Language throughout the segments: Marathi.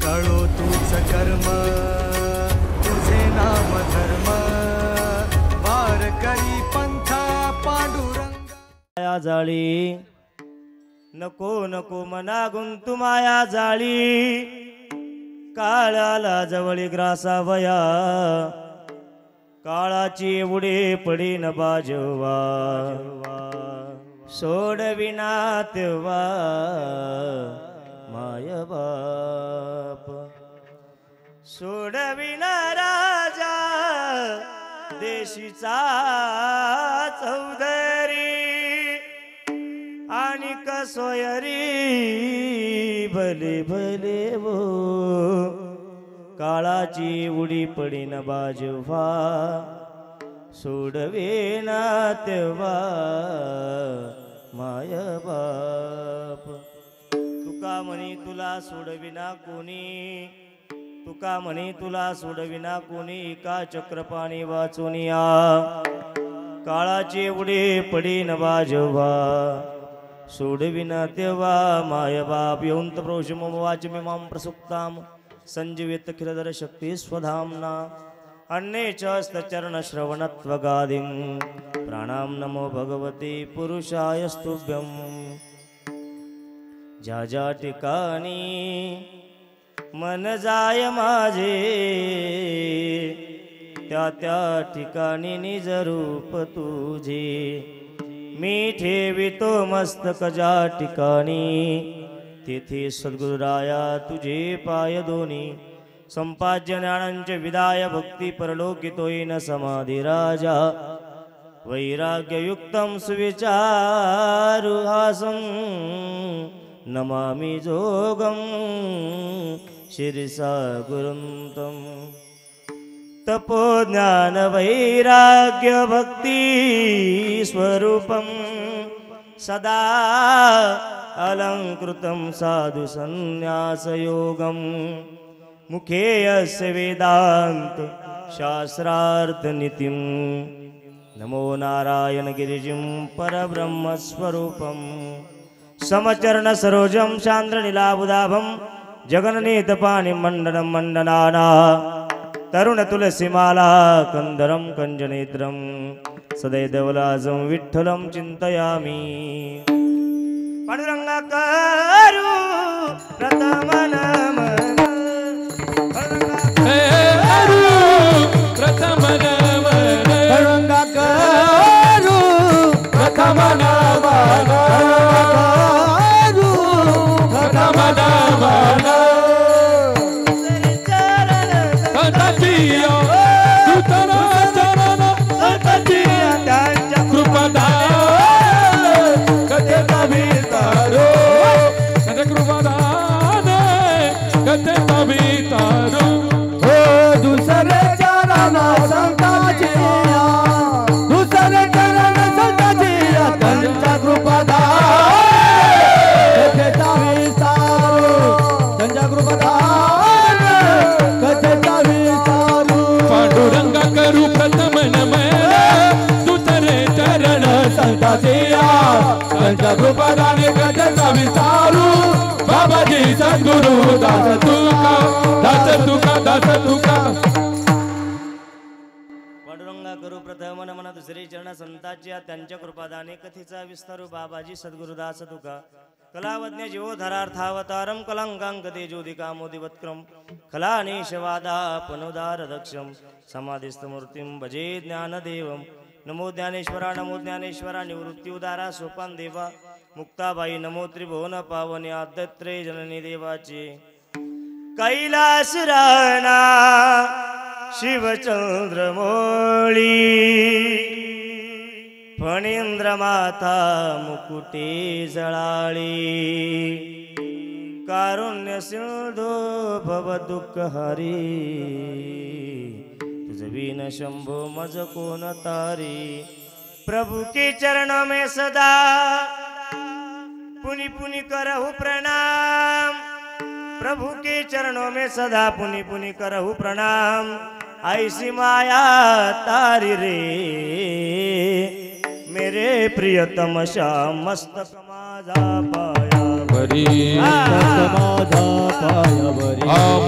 तळो तूच कर्म तुझे नाम धर्म वार करी पंथा पांडुरंग माया जाळी नको नको मना गुंतू माया जाळी काळाला जवळी ग्रासावया काळाची एवढे पडीन बाजवा सोडविना तेव्हा माय बाप सोडविना राजा देशीचा चौधरी आणि कसोयरी भले भले वो काळाची उडी पडीन बाजवा सोडवे ना तेव्हा माय बाप तुका म्हणी तुला सोडविना कोणी तुका म्हणी तुला सोडविना कोणी का चक्रपाणी वाचुनिया काळाची उडी पडीन बाजवा सोडविना तेव्हा माय बाप यौंत प्रोषम वाचमे मां प्रसुक्ताम संजीवित खिलधर शक्ती स्वधामना अन्ये च स्तचरण श्रवणत्वगादिं प्राणां नमो भगवते पुरुषाय स्तुभ्यं ज्या ज्या ठिकाणी मन जाय माझे त्या त्या ठिकाणी निज रूप तुझे मी ठेवितो मस्तक ज्या ठिकाणी तेथे सद्गुरुराया तुझे पाय दोन्ही संपाद्य ज्ञानांचे विदाय भक्ती परलोकितोयिन समाधी राजा वैराग्ययुक्तं सुविचारुहासं नमामि जोगं शिरसा गुरुं तपो ज्ञान वैराग्य भक्ति स्वरूपं सदा अलंकृतं साधु संन्यास योगं मुखे यस्य वेदांत शास्त्रार्थ नीतिं नमो नारायण गिरिजिं परब्रह्म स्वरूपं समचरण सरोजं चांद्र नीलाबुदाभं जगन्नीत पाणि मंडनं मंडनाना तरुण तुलसीमाला कंदरं कंजनेत्रं सदैवलाजं विठ्ठलं चिंतयामि पांडुरंगा करू प्रथम नमन प्रथम नमन पांडुरंगा करू प्रथम नमन प्रथम नमन संताजिया तुतरा चरण संताजिया त्यांच्या कृपादान कथे तवितारो कथे कृपादान कथे तवितारो हो दुसरे चरण संताजिया दुसरे चरण संताजिया त्यांच्या कृपादान कथे तवितारो त्यांच्या कृपादान कथे तवितारो पांडुरंगा करू प्रथम नमन दुसरे चरण संताजिया त्यांच्या कृपादान कथे तवितारो बाबाजी सद्गुरु दास तुका दास तुका दास तुका पांडुरंगा करू प्रथम नमन दुसरे चरण संताच्या त्यांच्या कृपादाने कथेचा विस्तारू बाबाजी सद्गुरुदास तुका कलावज्ञ जीवोधरार्थावतारं कलंकांकते ज्योतिका मोदिवत्क्रम खलानीशवादापनुदार दक्षम समाधिस्थमूर्तिं भजे ज्ञानदेवं नमो ज्ञानेश्वरा निवृत्ति उदारा सोपान देवा मुक्ताबाई नमो त्रिभुवन पावने आद्यत्रे जननी देवाचे कैलास राणा शिवचंद्र मोळी फणींद्र माता मुकुटे जळाळी कारुण्य सिंधू भव दुःख हरी तुझ बिन शंभो मज कोण तारी प्रभु के चरणों में सदा पुनि पुनि करहु प्रणाम प्रभु के चरणों में सदा पुनि पुनि करहु प्रणाम ऐसी माया तारी रे मेरे प्रियतम श्याम मस्तक माझा पाया पायावरी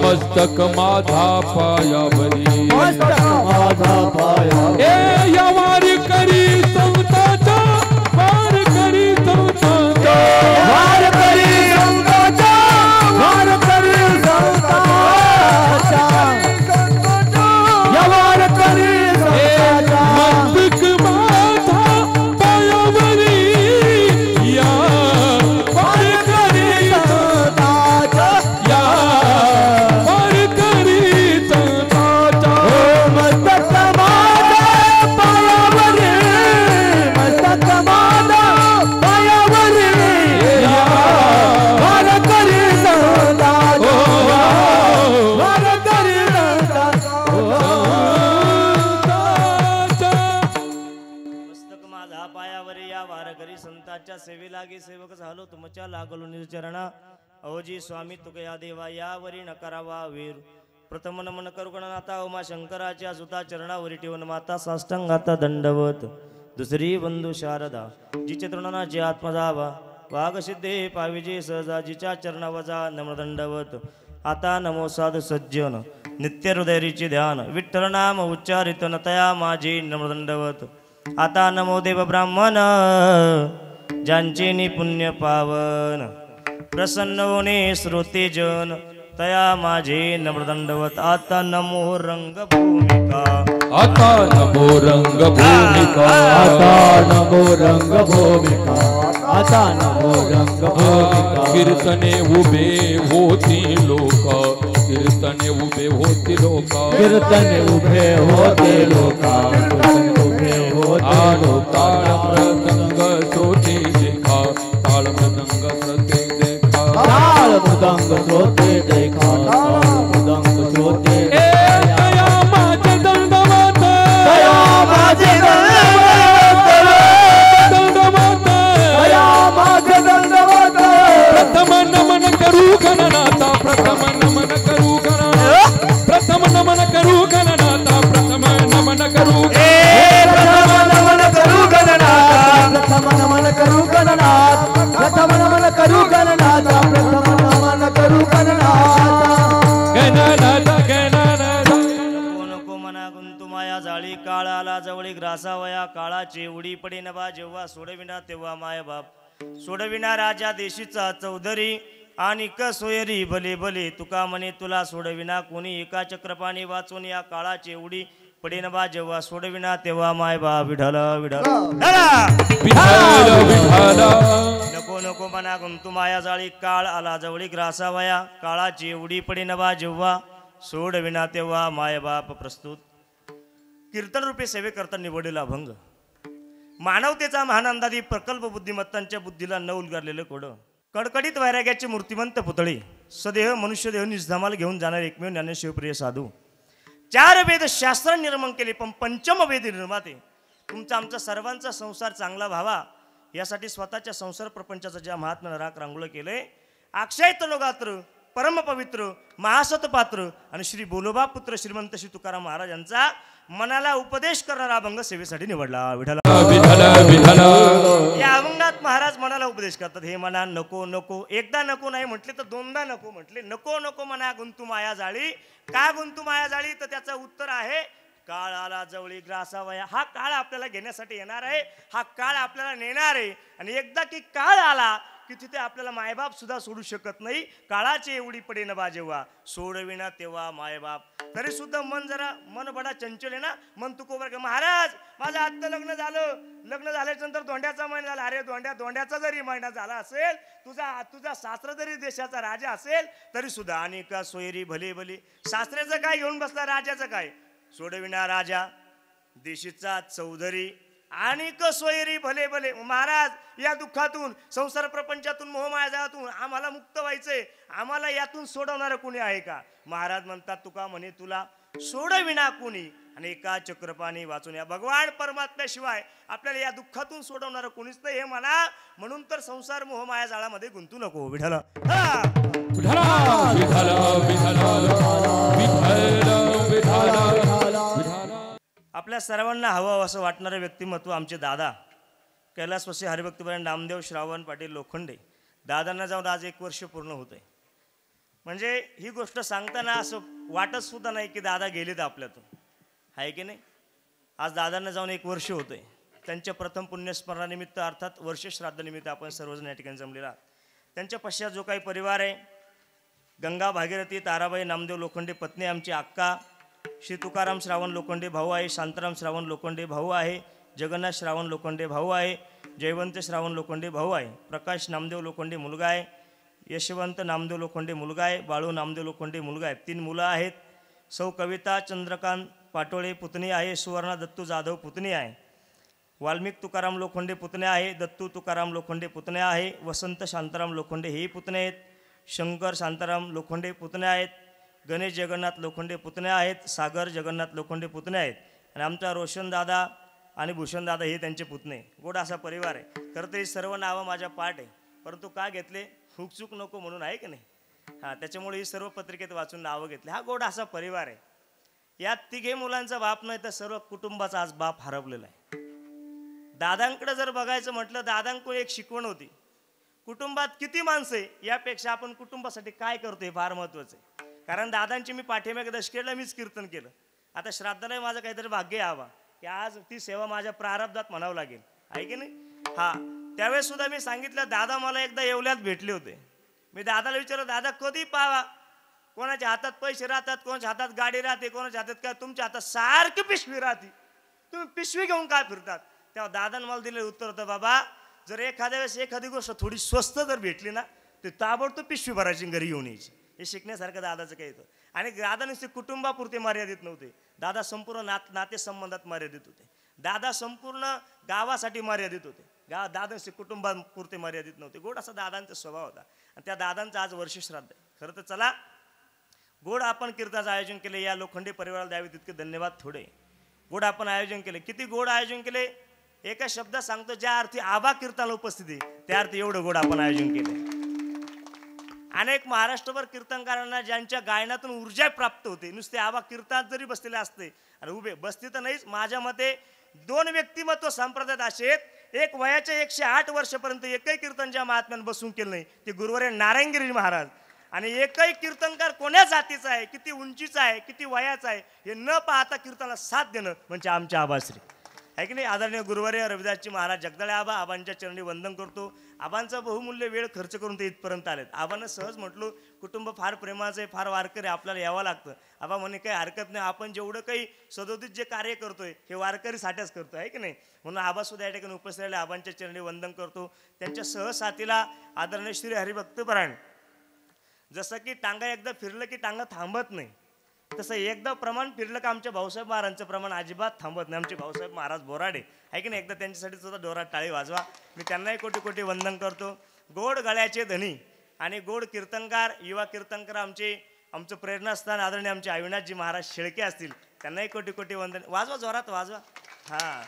मस्तक माझा पायावरी ए या वारी करी संताचा वार करी संताचा वार करी संताचा वार करी संताचा या वार करी संताचा मस्तक माझा पायावरी या वार करी संताचा या वार करी संताचा मस्तक माझा पायावरी मस्तक माझा पायावरी या वार करी संताचा वार करी मस्तक माझा पायावरी या वारकरी संतांच्या सेवेलागी सेवक झालो तुमच्या लागलो निर्चरणा अहोजी स्वामी तुके या देवा यावरी नकारावा वीर प्रथम नमन करू गणनाथा उमा शंकराच्या सुता चरणावरी ठेवून माता साष्टांगाता दंडवत दुसरी बंधू शारदा जिचे तृणाची आत्मजावा वाघ सिद्धे पाविजे सहजा जिच्या चरणावजा नम्रदंडवत आता नमो साधु सज्जन नित्य हृदयरीचे ध्यान विठ्ठल नाम उच्चारित नतया माझी नम्रदंडवत आता नमो देव ब्राह्मण ज्यांचे नि पुण्य पावन प्रसन्न होणे श्रोतेजन तया माझे नम्रदंडवत आता नमो रंगभूमिका आता नमो रंगभूमिका आता नमो रंगभूमिका आता नमो रंगभूमिका कीर्तने उभे होती लोक कीर्तने उभे होती लोक कीर्तन उभे होते लोका कीर्तन उभे होते आलो ताळ लोका मृदंग श्रोते देखा ताळ मृदंग श्रोते देखा ताळ मृदंग श्रोते देखा ताळ मृदंग श्रोते ए दया माझे दंडवत दया माझे दंडवत दया माझे दंडवत प्रथम नमन करू गणनाथा प्रथम नमन करू गणनाथा प्रथम नमन करू गणनाथा प्रथम नमन करू प्रथम नमन करू गणनाथ प्रथम नमन करू गणनाथ प्रथम नमन करू गणनाथ प्रथम नमन करू गणनाथ गणनाथा गणनाथा नको नको मना गुंतू माया जाळी काळ आला जवळी ग्रासावया काळाची उडी पडे नभा जेव्हा सोडविना तेव्हा माय बाप सोडविना राजा देशीचा चौधरी आणि क सोयरी भले भले तुका म्हणे तुला सोडविना कोणी एका चक्रपाणी वाचून या काळाची उडी पडे नभा जेव्हा सोडविना तेव्हा माय बाप विठ्ठल विठ्ठल विठ्ठल विठ्ठल नको नको मना गुंतू माया जाळी काळ आला जवळी ग्रासावया काळाची उडी पडे नभा जेव्हा सोडविना तेव्हा माय बाप प्रस्तुत कीर्तन रूपे सेवे करता निवडलेला भंग मानवतेचा महान अंदाजी प्रकल्प बुद्धिमत्तांच्या बुद्धीला न उलगारलेलं कोडं कडकडीत वैराग्याचे मूर्तिमंत पुतळे सदेह मनुष्यदेह निजधामाला घेऊन जाणारे एकमेव ज्ञानेश्वरप्रिय साधू चार वेद शास्त्र निर्माण केले पण पंचम वेद निर्माते तुमचा आमचा सर्वांचा संसार चांगला व्हावा यासाठी स्वतःच्या संसार प्रपंचाचा ज्या महात्म्यानं राख रांगोळ केलंय अक्षय तलोगात्र परम पवित्र महासत पात्र आणि श्री बोलोबा पुत्र श्रीमंत श्री तुकाराम महाराज यांचा मनाला उपदेश करणारा अभंग सेवेसाठी निवडला विठ्ठल विठ्ठल विठ्ठल या अभंगात महाराज मनाला उपदेश करतात हे मना नको नको एकदा नको नाही म्हटले तर दोनदा नको म्हटले नको नको मना गुंतू माया जाळी का गुंतू माया जाळी तर त्याचं उत्तर आहे काळ आला जवळी ग्रासावया हा काळ आपल्याला घेण्यासाठी येणार आहे हा काळ आपल्याला नेणार आहे आणि एकदा की काळ आला की तिथे आपल्याला मायबाप सुद्धा सोडू शकत नाही काळाची एवढी पडे न बा जेव्हा सोडविना तेव्हा मायबाप तरी सुद्धा मन बडा चंचल आहे ना मन तू कोबर महाराज माझं आत्ता लग्न झाल्याच्या नंतर धोंड्याचा महिना झाला अरे धोंड्याचा जरी महिना झाला असेल तुझा सासरा जरी देशाचा राजा असेल तरी सुद्धा आणि का सोयरी भले भले सासऱ्याचं काय घेऊन बसला राजाचं काय सोडविना राजा देशीचा चौधरी आणि सोयरी भले भले महाराज या दुःखातून संसार प्रपंचातून मोहमायातून आम्हाला मुक्त व्हायचंय आम्हाला यातून सोडवणारं कोणी आहे का महाराज म्हणतात तुका म्हणे तुला सोडविना कोणी आणि एका चक्रपाणी वाचून या भगवान परमात्म्याशिवाय आपल्याला या दुःखातून सोडवणारं कोणीच नाही हे म्हणा म्हणून तर संसार मोहमाया जाळामध्ये गुंतू नको विठ्ठल आपल्या सर्वांना हवं असं वाटणारं व्यक्तिमत्व आमचे दादा कैलासवासी हरिभक्तपरायण नामदेव श्रावण पाटील लोखंडे दादांना जाऊन आज 1 वर्ष पूर्ण होतंय. म्हणजे ही गोष्ट सांगताना असं वाटत सुद्धा नाही की दादा गेलेत आपल्यातून, आहे की नाही. आज दादांना जाऊन 1 वर्ष होतंय. त्यांच्या प्रथम पुण्यस्मरणानिमित्त अर्थात वर्षश्राद्धनिमित्त आपण सर्वजण या ठिकाणी जमलेला आहात. त्यांच्या पश्चात जो काही परिवार आहे, गंगा भागीरथी ताराबाई नामदेव लोखंडे पत्नी आमची अक्का, श्री तुकाराम श्रावण लोखंडे भाऊ आहे, शांताराम श्रावण लोखंडे भाऊ आहे, जगन्नाथ श्रावण लोखंडे भाऊ आहे, जयवंत श्रावण लोखंडे भाऊ आहे, प्रकाश नामदेव लोखंडे मुलगा आहे, यशवंत नामदेव लोखंडे मुलगा आहे, बाळू नामदेव लोखंडे मुलगा आहे. 3 मुलं आहेत. सौ कविता चंद्रकांत पाटोळे पुतणी आहे, सुवर्णा दत्तू जाधव पुतणी आहे, वाल्मिक तुकाराम लोखंडे पुतणे आहे, दत्तू तुकाराम लोखंडे पुतणे आहे, वसंत शांताराम लोखंडे हेही पुतणे आहेत, शंकर शांताराम लोखंडे पुतणे आहेत, गणेश जगन्नाथ लोखंडे पुतणे आहेत, सागर जगन्नाथ लोखंडे पुतणे आहेत आणि आमचा रोशनदादा आणि भूषणदादा हे त्यांचे पुतणे. गोड असा परिवार आहे. खरं तर ही सर्व नावं माझ्या पाठ आहे, परंतु का घेतले, हुकचूक नको म्हणून, आहे की नाही. हां, त्याच्यामुळे ही सर्व पत्रिकेत वाचून नावं घेतले. हा गोड असा परिवार आहे. यात 3 मुलांचा बाप नाही तर सर्व कुटुंबाचा आज बाप हरवलेला आहे. दादांकडे जर बघायचं म्हटलं, दादांकडे एक शिकवण होती. कुटुंबात किती माणसं आहे यापेक्षा आपण कुटुंबासाठी काय करतो हे फार महत्त्वाचं आहे. कारण दादांची मी पाठीमागे दशकेला मीच कीर्तन केलं. आता श्राद्धालाही माझं काहीतरी भाग्य यावा की आज ती सेवा माझ्या प्रारब्धात म्हणावं लागेल, आहे की नाही. हां, त्यावेळेस सुद्धा मी सांगितलं, दादा मला एकदा येवल्यात भेटले होते. मी दादाला विचारलं, दादा कधी पावा, कोणाच्या हातात पैसे राहतात, कोणाच्या हातात गाडी राहते, कोणाच्या हातात काय, तुमच्या हातात सारखी पिशवी राहते, तुम्ही पिशवी घेऊन काय फिरतात. तेव्हा दादानं मला दिलेलं उत्तर होतं, बाबा जर एखाद्या वेळेस एखादी गोष्ट थोडी स्वस्त जर भेटली ना तर ताबडतोब पिशवी भरायची घरी घेऊन यायची. हे शिकण्यासारखं दादाचं काही होतं. आणि दादा नुसते कुटुंबापुरते मर्यादित नव्हते, दादा संपूर्ण नातेसंबंधात मर्यादित होते, दादा संपूर्ण गावासाठी मर्यादित होते, दादा नुसते कुटुंबापुरते मर्यादित नव्हते. गोड असा दादांचा स्वभाव होता आणि त्या दादांचं आज वर्षश्राद्ध आहे. खरं तर चला, गोड आपण कीर्तनाचं आयोजन केले, या लोखंडे परिवाराला द्यावे तितके धन्यवाद. थोडे गोड आपण आयोजन केले. किती गोड आयोजन केले, एका शब्दात सांगतो, ज्या अर्थी आबा कीर्तनाला उपस्थिती त्या अर्थी एवढं गोड आपण आयोजन केले. अनेक महाराष्ट्रभर कीर्तनकारांना ज्यांच्या गायनातून ऊर्जा प्राप्त होते, नुसते आबा कीर्तनात जरी बसलेले असते आणि उभे बसते तर नाहीच. माझ्या मते 2 व्यक्तिमत्व संप्रदायात असे आहेत, एक वयाच्या 108 वर्षापर्यंत एकही कीर्तनच्या महात्म्यानं बसून केलं नाही, ते गुरुवर्य नारायणगिरी महाराज. आणि एकही कीर्तनकार कोण्या जातीचा आहे, किती उंचीचा आहे, किती वयाचा आहे हे न पाहता कीर्तनाला साथ देणं म्हणजे आमचे आबाश्री, आहे की नाही. आदरणीय गुरुवर्य रविदासजी महाराज जगदाळे आबा, आबांच्या चरणी वंदन करतो. आबांचा बहुमूल्य वेळ खर्च करून ते इथपर्यंत आलेत. आबांना सहज म्हटलो, कुटुंब फार प्रेमाचं आहे, फार वारकरी, आपल्याला यावं लागतं. आबा म्हणे काही हरकत नाही, आपण जेवढं काही सदोदित जे कार्य करतोय हे वारकरीसाठीच करतो, आहे की नाही. म्हणून आबासुद्धा या ठिकाणी उपस्थित राहिले. आबांच्या चरणी वंदन करतो. त्यांच्या सहसाथीला आदरणीय श्री हरिभक्तपरायण, जसं की टांगा एकदा फिरलं की टांगा थांबत नाही, तसं एकदा प्रमाण फिरलं का आमच्या भाऊसाहेब महाराजांचं प्रमाण अजिबात थांबत नाही. आमचे भाऊसाहेब महाराज बोराडे, आहे की नाही. एकदा त्यांच्यासाठी सुद्धा डोरात टाळी वाजवा. मी त्यांनाही कोटी कोटी वंदन करतो. गोड गळ्याचे धनी आणि गोड कीर्तनकार, युवा कीर्तनकार आमचं प्रेरणास्थान आदरणीय आमचे अविनाशजी महाराज शेळके असतील, त्यांनाही कोटी कोटी वंदन. वाजवा, जोरात वाजवा. हां,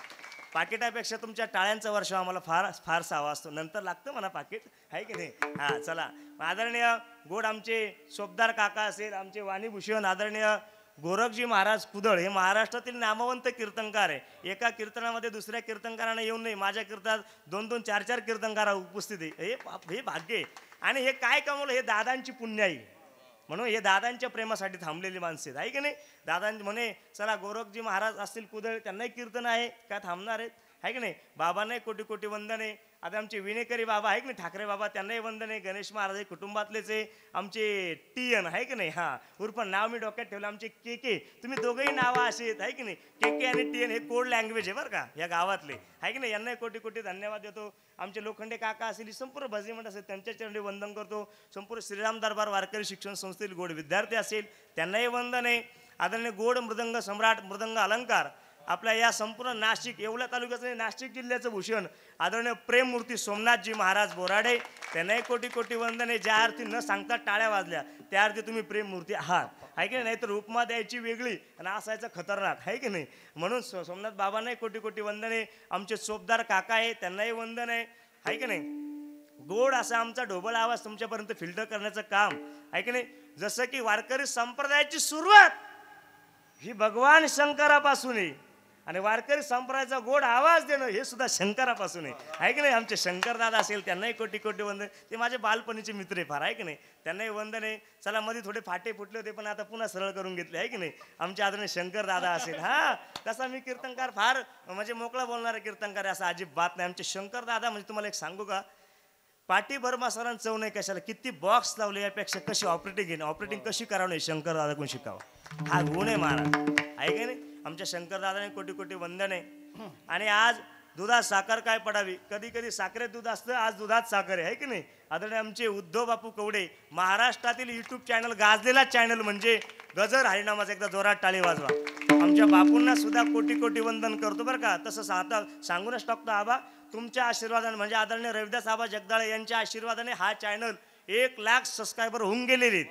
पाकिटापेक्षा तुमच्या टाळ्यांचा वर्ष आम्हाला फारसा हवा असतो. नंतर लागतं म्हणा पाकिट, आहे की नाही. हां, चला. आदरणीय गोड आमचे सोबदार काका असेल, आमचे वाणीभूषण आदरणीय गोरखजी महाराज कुदळ, हे महाराष्ट्रातील नामवंत कीर्तनकार आहे. एका कीर्तनामध्ये दुसऱ्या कीर्तनकारांना येऊन नाही, माझ्या कीर्तनात 2-2, 4-4 कीर्तनकार उपस्थित आहे. हे भाग्य आहे. आणि हे काय कमवलं, हे दादांची पुण्य आहे. म्हणून हे दादांच्या प्रेमासाठी थांबलेली माणसं आहेत, आहे की नाही. दादांनी म्हणे चला, गोरखजी महाराज असतील कुदळ, त्यांनाही कीर्तन आहे, काय थांबणार आहेत, आहे की नाही. बाबांनाही कोटी कोटी वंदन आहे. आता आमचे विनेकरी बाबा आहे की नाही, ठाकरे बाबा, त्यांनाही वंदन आहे. गणेश महाराज हे कुटुंबातलेच आहे. आमचे TN आहे की नाही, हां, उर्फ नाव मी डोक्यात ठेवलं, आमचे KK. तुम्ही दोघंही नावं असे आहेत, आहे की नाही. KK आणि TN हे कोड लँग्वेज आहे बरं का या गावातले, आहे की नाही. यांनाही कोटी कोटी धन्यवाद देतो. आमचे लोखंडे काका असतील, संपूर्ण भजनी मंडळ असेल, त्यांच्या चरणी वंदन करतो. संपूर्ण श्रीराम दरबार वारकरी शिक्षण संस्थेतील गोड विद्यार्थी असेल, त्यांनाही वंदन आहे. आदरणीय गोड मृदंग सम्राट, मृदंग अलंकार, आपल्या या संपूर्ण नाशिक येवला तालुक्याचं, नाशिक जिल्ह्याचं भूषण आदरणीय प्रेममूर्ती सोमनाथजी महाराज बोराडे, त्यांनाही कोटी कोटी वंदन आहे. ज्या अर्थी न सांगता टाळ्या वाजल्या त्या अर्थी तुम्ही प्रेममूर्ती आहात, आहे की नाही. तर उपमा द्यायची वेगळी आणि असायचं खतरनाक, आहे की नाही. म्हणून सोमनाथ बाबांनाही कोटी कोटी वंदन आहे. आमचे सोबदार काका आहे, त्यांनाही वंदन आहे की नाही. गोड असा आमचा ढोबळ आवाज तुमच्यापर्यंत फिल्टर करण्याचं काम, आहे की नाही. जसं की वारकरी संप्रदायाची सुरुवात ही भगवान शंकरापासून आहे आणि वारकरी संप्रदायाचा गोड आवाज देणं हे सुद्धा शंकरापासून आहे की नाही. आमचे शंकर दादा असेल त्यांनाही कोटी कोटी वंदन. ते माझे बालपणीचे मित्र आहे फार आहे की नाही. त्यांनाही वंदन आहे. चला मध्ये थोडे फाटे फुटले होते पण आता पुन्हा सरळ करून घेतले आहे की नाही. आमच्या आदरणीय शंकर दादा असेल. हा तसा मी कीर्तनकार फार म्हणजे मोकळा बोलणारा कीर्तनकार असं अजिबात नाही. आमचे शंकर दादा म्हणजे तुम्हाला एक सांगू का, पाटी बर्मा सरांना चव नाही कशाला, किती बॉक्स लावले यापेक्षा कशी ऑपरेटिंग कशी करावं नाही शंकर दादा कोण शिकावं. हा गुण आहे महाराज आहे की नाही. आमच्या शंकर दादाने कोटी कोटी वंदन आहे. आणि आज दुधात साखर काय पडावी, कधी कधी साखरेत दूध असतं, आज दुधात साखर आहे की नाही. आदरणीय आमचे उद्धव बापू कवडे, महाराष्ट्रातील यूट्यूब चॅनल गाजलेला चॅनल म्हणजे गजर हरिनामाचा, एकदा जोरात टाळी वाजवा. आमच्या बापूंना सुद्धा कोटी कोटी वंदन करतो बरं का. तसं आता सांगूनच टाकतो आबा, तुमच्या आशीर्वादाने म्हणजे आदरणीय रविदास आबा जगदाळे यांच्या आशीर्वादाने हा चॅनल 1 लाख सबस्क्रायबर होऊन गेलेले आहेत.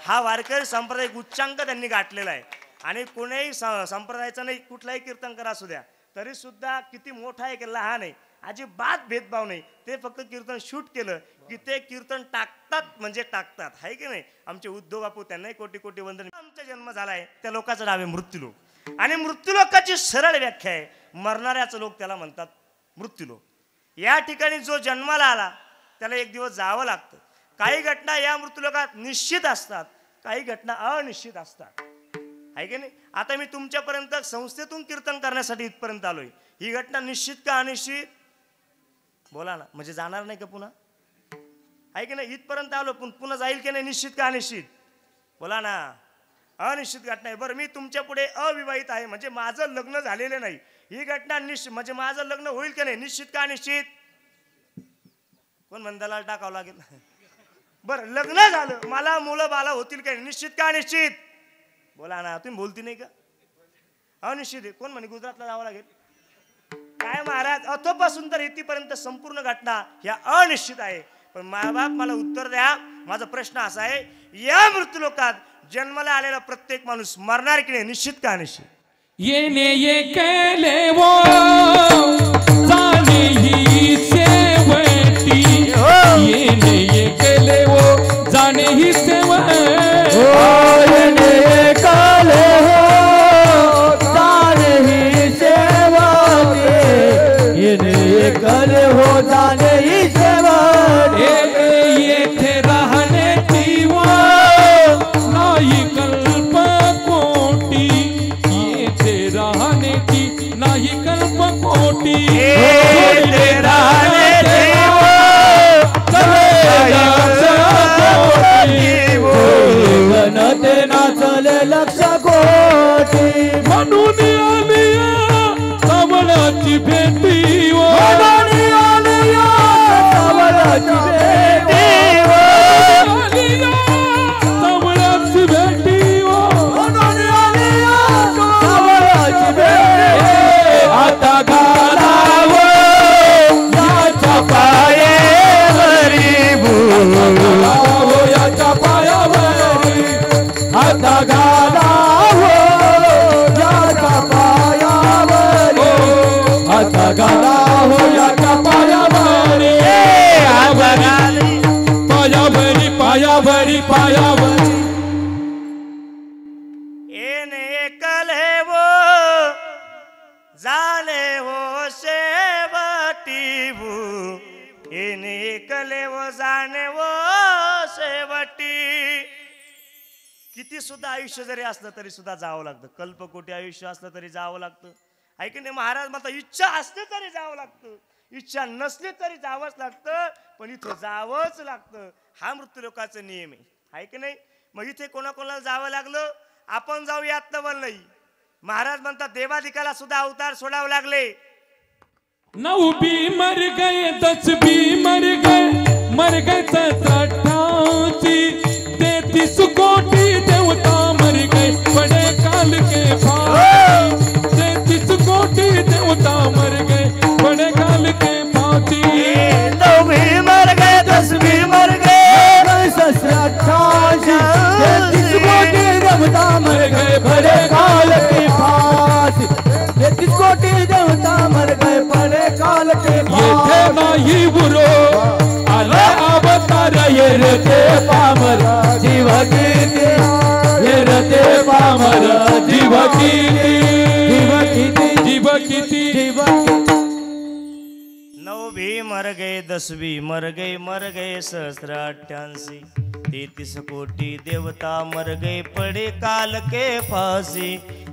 हा वारकरी संप्रदाय उच्चांक त्यांनी गाठलेला आहे. आणि कोणीही संप्रदायाचा नाही, कुठलाही कीर्तनकार असू द्या तरी सुद्धा किती मोठा आहे की लहान आहे अजिबात भेदभाव नाही. ते फक्त कीर्तन शूट केलं की ते कीर्तन टाकतात म्हणजे टाकतात आहे की नाही. आमचे उद्धव बापू त्यांनाही कोटी कोटी वंदन. आमचा जन्म झालाय त्या लोकांचं नाव आहे मृत्यूलोक. आणि मृत्यूलोकाची सरळ व्याख्या आहे, मरणाऱ्याचं लोक त्याला म्हणतात मृत्यूलोक. या ठिकाणी जो जन्माला आला त्याला एक दिवस जावं लागतं. काही घटना या मृत्यूलोकात निश्चित असतात, काही घटना अनिश्चित असतात आहे की नाही. आता मी तुमच्यापर्यंत संस्थेतून कीर्तन करण्यासाठी इथपर्यंत आलोय. ही घटना निश्चित का अनिश्चित बोला ना, म्हणजे जाणार नाही का पुन्हा आहे की नाही. इथपर्यंत आलो पण पुन्हा जाईल की नाही, निश्चित का अनिश्चित बोला ना. अनिश्चित घटना आहे. बरं मी तुमच्या पुढे अविवाहित आहे म्हणजे माझं लग्न झालेलं नाही, ही घटना निश्चित म्हणजे माझं लग्न होईल की नाही, निश्चित का अनिश्चित कोण म्हणताला टाकावं लागेल. बरं लग्न झालं मला मुलं बाला होतील का, निश्चित का अनिश्चित बोला ना. तुम्ही बोलती नाही का, अनिश्चित आहे. कोण म्हणे गुजरातला जावं लागेल काय महाराज. अथोपासून तर इथपर्यंत संपूर्ण घटना ह्या अनिश्चित आहे. पण मायबाप मला उत्तर द्या, माझा प्रश्न असा आहे, या मृत्यूलोकात जन्माला आलेला प्रत्येक माणूस मरणार की नाही, निश्चित का अनिश्चित. येणे ये केले वो जाणे ही शेवटी, येणे ये केले वो जाणे ही शेवटी, येणे ये केले हो जाणे ही शेवटी, येणे ये केले हो जाणे ही शेवटी. येथे राहण्याची वो नाही कल्प कोटी, येथे राहण्याची नाही कल्प कोटी, येथे राहण्याची गणते नाचले लक्ष कोटी. म्हणून आली कमलाची भेटी वो, म्हणून आली कमलाची भेटी वो, कमलाची भेटी वो, म्हणून आली कमलाची भेटी. आता घालाव याच्या पायावरी भू, याच्या पायावरी आता घालाव याच्या पायावरी, आता घालाव याच्या पायावरी, पायावरी पायावरी पायावरी. येणे कले वो जाने हो शेवटी भू, येणे कले वो जाने वो शेवटी. किती सुद्धा आयुष्य जरी असलं तरी सुद्धा जावं लागतं, कल्पकोटी आयुष्य असलं तरी जावं लागतं आहे की नाही. महाराज म्हणता इच्छा असली तरी जावं लागतं, इच्छा नसली तरी जावंच लागतं, पण इथं जावंच लागतं. हा मृत्यूलोकाचा नियम आहे की नाही. मग इथे कोणाकोणाला जावं लागलं, आपण जाऊ यात नवल नाही. महाराज म्हणतात देवाधिकाला सुद्धा अवतार सोडावे लागले. 9 भी मर गए 10 भी मर गए 88 33 कोटी देवता मर गए बड़े काल के फांसी, 33 कोटी देवता मर गए बड़े काल के फांसी. 9 भी मर गए 10 भी मर गए 88 33 कोटी देवता मर गए बड़े काल की फांसी, 33 कोटी देवता मर गए बड़े काल के येथे नाही बुरो आले अवतार ये रते पामर जीव कीती, ये रते पामर जीव कीती, जीव कीती, जीव मर गए 10 भी मर गए सहस्र 88 33 कोटि देवता मर गए पड़े काल के फांसी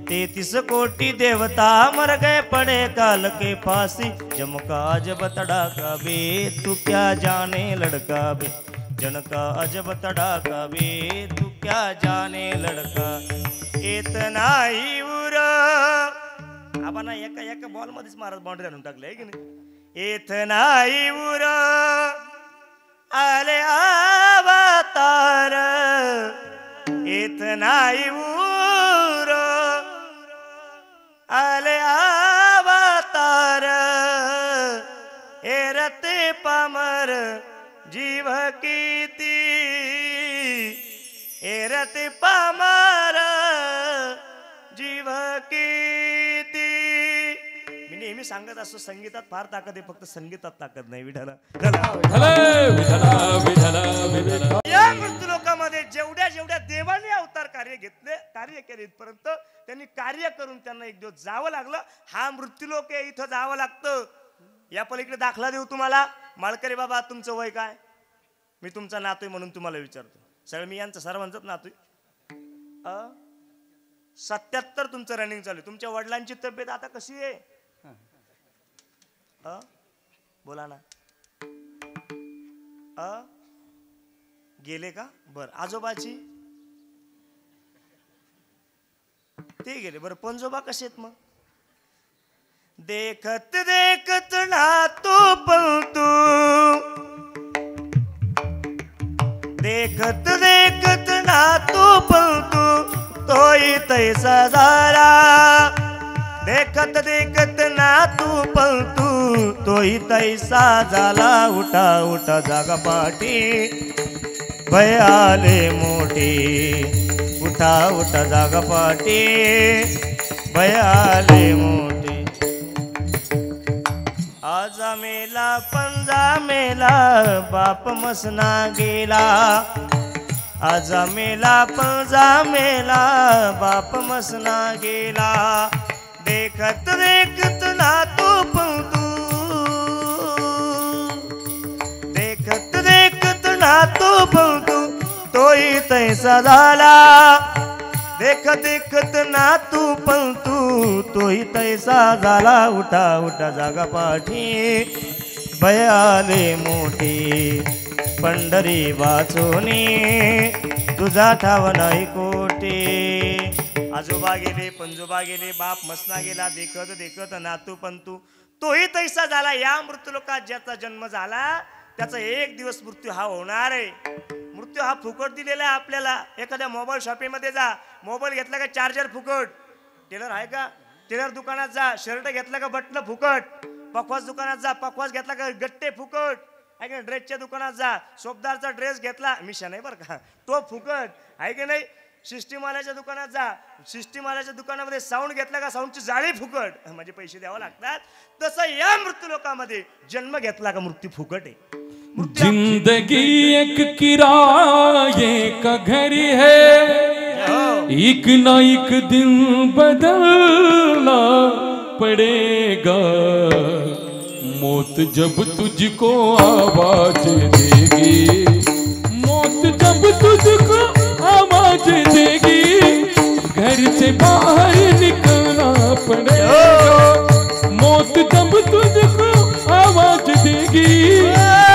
33 कोटि देवता मर गए पड़े काल के फांसी जमका अजब तड़ाका बे तू क्या जाने लड़का बे जनका अजब तड़ाका बे तू क्या जाने लड़का इतना ही उरा आबा एका बॉल मध्येच महाराज बाउंड्री आणून टाकले आहे की नाही इतना ही उरा आले अवतार इतना ही उरा आले अवतार एरते पामर जीव कीती एरते पामर जीव कीती मी नेहमी सांगत असतो संगीतात फार ताकद आहे फक्त संगीतात ताकद नाही विठाला या मृत्यूलोकामध्ये जेवढ्या देवाने अवतार कार्य केले इथपर्यंत त्यांनी कार्य करून त्यांना एक दिवस जावं लागलं हा मृत्यूलोक आहे इथं जावं लागतं या पलीकडे दाखला देऊ तुम्हाला माळकरी बाबा तुमचं वय काय मी तुमचा नातू म्हणून तुम्हाला विचारतो सगळं मी यांचं सर्वांचंच नातू 77 तुमचं रनिंग चालू तुमच्या वडिलांची तब्येत आता कशी आहे बोला ना गेले का बर आजोबाची ते गेले बर पंजोबा कसे आहेत मग देखत देखत ना तू पलतू देखत देखत ना तू पलतू तोही तैसा झाला देखत देखत ना तू पलतू तोही तैसा झाला उठा उठा जागा पाठी भय आले मोठी उठा उठा जागा पाठी भय आले मोठी आजा मेला पंजा मेला बाप मसना गेला आजा मेला पंजा मेला बाप मसना गेला देखत देखत ना तू पलतू देखत देखत ना तू पलतू तोही तैसा झाला देखत देखत ना तू पलतू तोही तैसा झाला उठा उठा जागा पाठी भय आले मोठी पंढरी वाचोनी तुझा ठाव नाही कोटी आजोबा गेले पंजोबा गेले बाप मसना गेला देखत देखत नातू पंतू तोही तैसा झाला या मृत्यूलोकात ज्याचा जन्म झाला त्याचा एक दिवस मृत्यू हा होणार आहे मृत्यू हा फुकट दिलेला आहे आपल्याला एखाद्या मोबाईल शॉपिंग मध्ये जा मोबाईल घेतला का चार्जर फुकट टेलर आहे का टेलर दुकानात जा शर्ट घेतला का बटन फुकट पखवाज दुकानात जा पखवाज घेतला का गट्टे फुकट आहे की ड्रेसच्या दुकानात जा सोपदारचा ड्रेस घेतला मिशन आहे बरं का तो फुकट आहे की नाही सिस्टीमवाल्याच्या दुकानात जा सिस्टीमवाल्याच्या दुकानामध्ये साऊंड घेतला का साऊंडची जाळी फुकट म्हणजे पैसे द्यावे लागतात तसं या मृत्यूलोकामध्ये जन्म घेतला का मृत्यू फुकट आहे जिंदगी एक किराए का घर है एक ना एक दिन बदलना पड़ेगा मौत जब तुझको आवाज देगी मौत जब तुझको आवाज देगी घर से बाहर निकलना पड़ेगा मौत जब तुझको आवाज देगी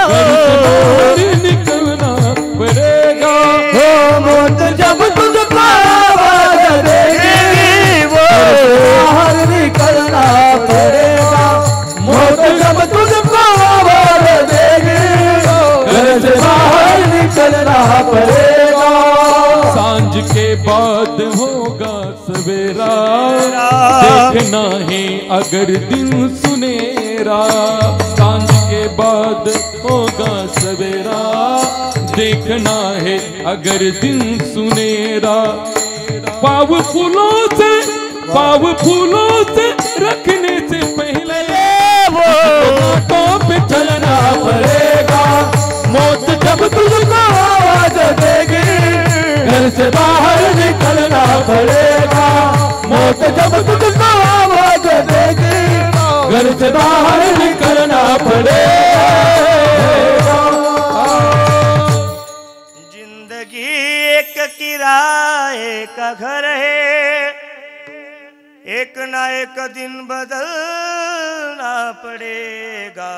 घर से बाहर निकलना पड़ेगा मौत जब तुझको आवाज देगी बाहर निकलना पड़ेगा मौत जब तुझको आवाज देगी घर से बाहर निकलना पड़ेगा सांझ के बाद होगा सवेरा देखना है अगर दिन सुनेरा सांझ के बाद होगा सवेरा देखना है अगर दिन सुनेरा पाव फूलों से रखने से पहले वो पे चलना पड़ेगा मौत जब तुझको आवाज देगी घर से बाहर निकलना पड़ेगा मौत जब तुझको आवाज देगी घर से बाहर निकलना पड़ेगा रहे, एक ना एक दिन बदलना पड़ेगा।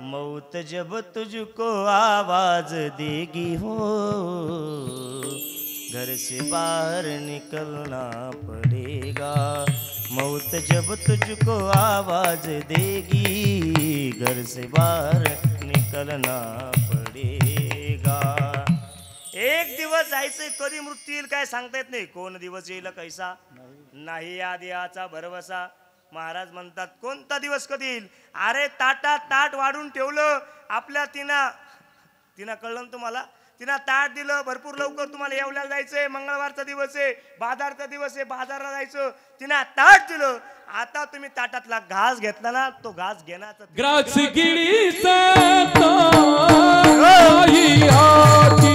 मौत जब तुझको आवाज देगी हो, घर से बाहर निकलना पड़ेगा। मौत जब तुझको आवाज देगी, घर से बाहर निकलना पड़ेगा। एक दिवस जायचंय, कधी मृत्यू येईल काय सांगता येत नाही. कोण दिवस येईल कैसा, नाही आधी याचा भरवसा. महाराज म्हणतात कोणता दिवस कधी येईल. अरे ताटात ताट वाढून ठेवलं आपल्या तिनं कळलं ना तुम्हाला. तिनं ताट दिलं, भरपूर लवकर तुम्हाला येवल्याला जायचंय, मंगळवारचा दिवस आहे, बाजारचा दिवस आहे, बाजारला जायचं. तिनं ताट दिलं, आता तुम्ही ताटातला घास घेतला ना, तो घास घेण्याचा ग्रास गिळीचा ताट नाही हाती,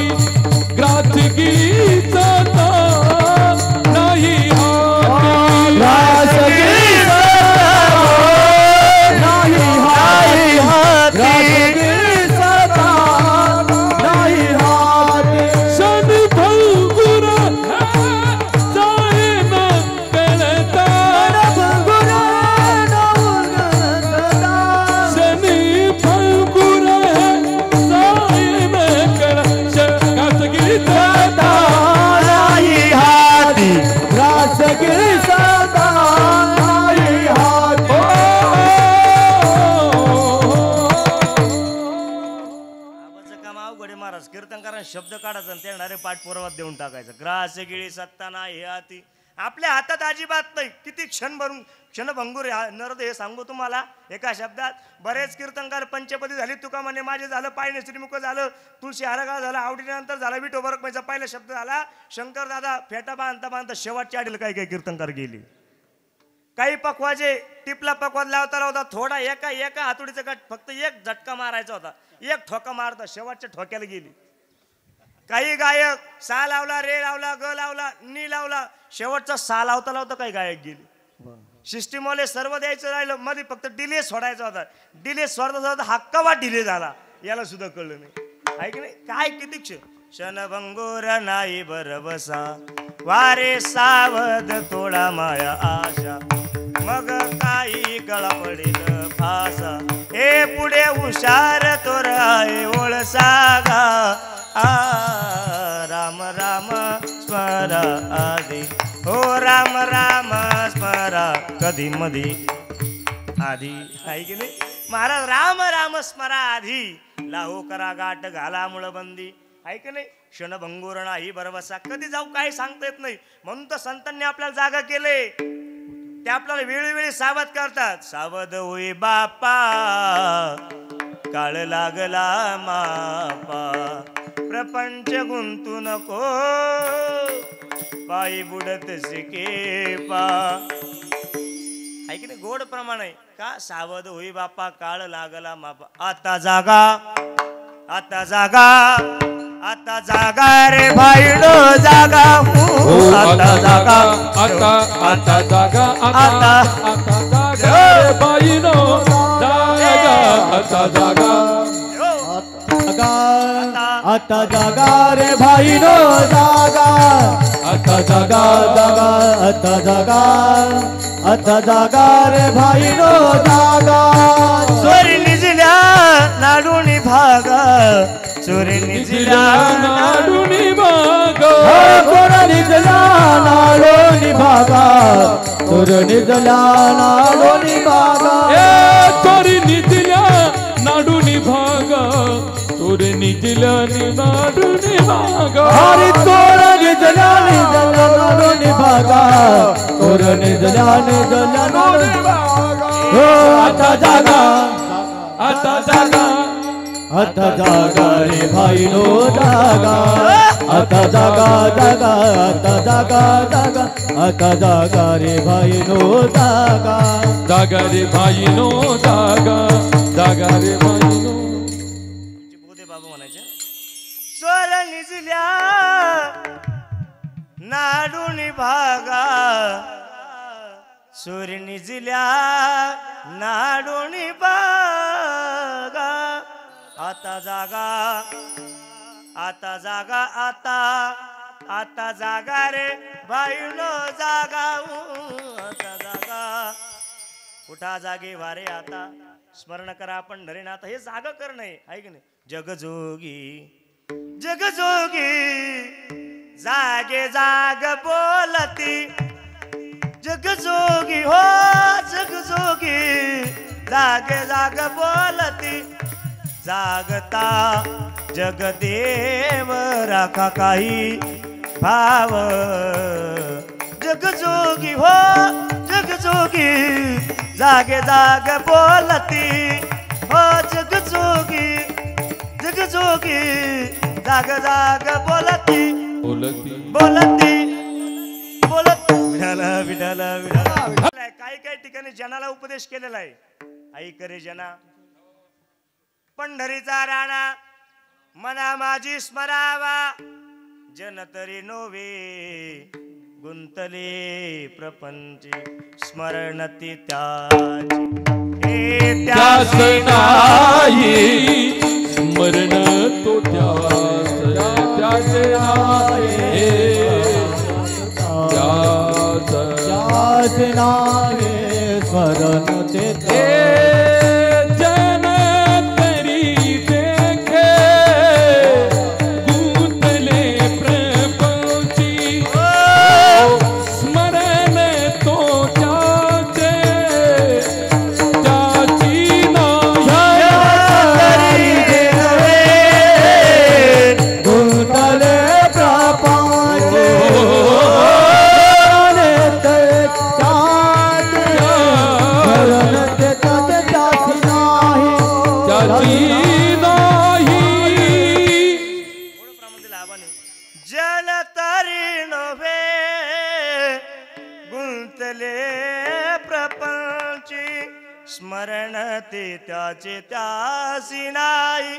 ग्रास गिळीचा ताट नाही हाती, ग्रास गिळीचा ताट नाही हाती, ग्रास गिळीचा ताट नाही हाती. शन भंगुर जाईन कळता, शनी भंगुर जाईन कळता. ग्रास गिळीचा ताट नाही हाती, ग्रास गिळीचा ताट नाही हाती. आवाचं काम अवघड आहे महाराज. कीर्तनकारांना शब्द काढायचा आणि त्यांना पाठ पुरावात देऊन टाकायचं. ग्रास गिळी सत्ता नाही हाती, आपल्या हातात अजिबात नाही. किती क्षणभंगूर नरद हे सांगू तुम्हाला एका शब्दात. बरेच कीर्तनकार पंचपदी झाली, तुका म्हणे माझे झालं, पायने श्रीमुख झालं, तुळशी हारगाळ झालं, आवडीनंतर झाला विठो बरकमाईचा पहिला शब्द झाला. शंकर दादा फेटा बांधता बांधता शेवटच्या आडीला काही काही कीर्तनकार गेली. काही पकवाजे टिपला पकवाज लावता लावता थोडा एका हातोडीचा गट फक्त एक झटका मारायचा होता, एक ठोका मारता शेवटच्या ठोक्याला गेली. काही गायक सा लावला, रे लावला, ग लावला, नी लावला, शेवटचा सा लावता लावता काही गायक गेली. सिस्टीमवाले सर्व द्यायचं राहिलं, मध्ये फक्त डिले सोडायचा होता. डिले सोडता सोडता हक्कावा डिले झाला, याला सुद्धा कळलं नाही. आहे की नाही. काय किती क्षणभंगूर नाही बरबसा, वारे सावध थोडा माया आशा, मग काही गळा पडेल फासा, हे पुढे हुशार तोर आहे ओळसागा. राम राम स्मरा आधी, हो राम राम स्मरा कधी मधी आधी. आहे की नाही. महाराज राम राम स्मरा आधी, लाहो करा गाठ घाला मुळबंदी. आहे की नाही. क्षणभंगूर नाही बरवसा, कधी जाऊ काय सांगता येत नाही. म्हणून तर संतांनी आपल्याला जागा केले, ते आपल्याला वेळोवेळी सावध करतात. सावध होई बापा, काळ लागला मापा, प्रपंच गुंतू नको, पायी बुडत शिके पा. आहे की नाही. गोड प्रमाण आहे का. सावध होई बापा, काळ लागला मापा. आता जागा, आता जागा, आता जागा रे भाईडो जागा. आता जागा, आता आता जागा, आता आता जागा रे बाईनो जागा, आता जागा, आता जागा रे भाईनो जागा, आता जागा जागा, आता जागा, आता जागा रे भाईनो जागा. चोरी निजल्या नाडूनी भागा, चोरी निजल्या नाडुनी भागा, चोर निजला नाडोनी भागा, चोर निजला नाडोनी भागा. ए चोरी निजल्या नाडुनी भागा, चोर निजल्या नाडुनी भागा. हरी चोर निजला निजला नाडोनी भागा, चोर निजला निजला नाडोनी भागा. आता जागा, आता जागा, आता जागा रे भाईनो जागा, आता जागा जागा, आता जागा जागा, आता जागा रे भाईनो जागा. जागा रे भाईनो जागा, जागा रे भाईनो. बोधे बाबा म्हणायचे. चोर निजल्या नाडूनी भागा, चोर निजल्या नाडूनी भागा. आता जागा, आता जागा, आता आता जागा रे बाईनो जागा आता जागा उठा जागे वारे आता स्मरण करा पंढरीनाथ हे जाग करणं आहे की नाही जगजोगी जगजोगी जागे जाग बोलती जगजोगी हो जगजोगी जागे जाग बोलती जागता जगदेव राखा काही भाव जगजोगी हो जगजोगी जागे जाग बोलती हो जगजोगी जगजोगी जाग जाग बोलती बोलती बोलती बोलत विठाला विठाला विठाला काही काही ठिकाणी जनाला उपदेश केलेला आहे ऐक रे जना पंढरीचा राणा मना माझी स्मरावा जन तरी नोवे गुंतले प्रपंच स्मरणती त्याची नाही स्मरण तो त्याचे नावे स्मरण ते जन तरी देखे गुंतले प्रपंची स्मरण तो त्याचे त्याची नाही गुंतले प्रपंच जल तरी नव्हे गुंतले प्रपंची स्मरण ते त्याचे त्यासी नाही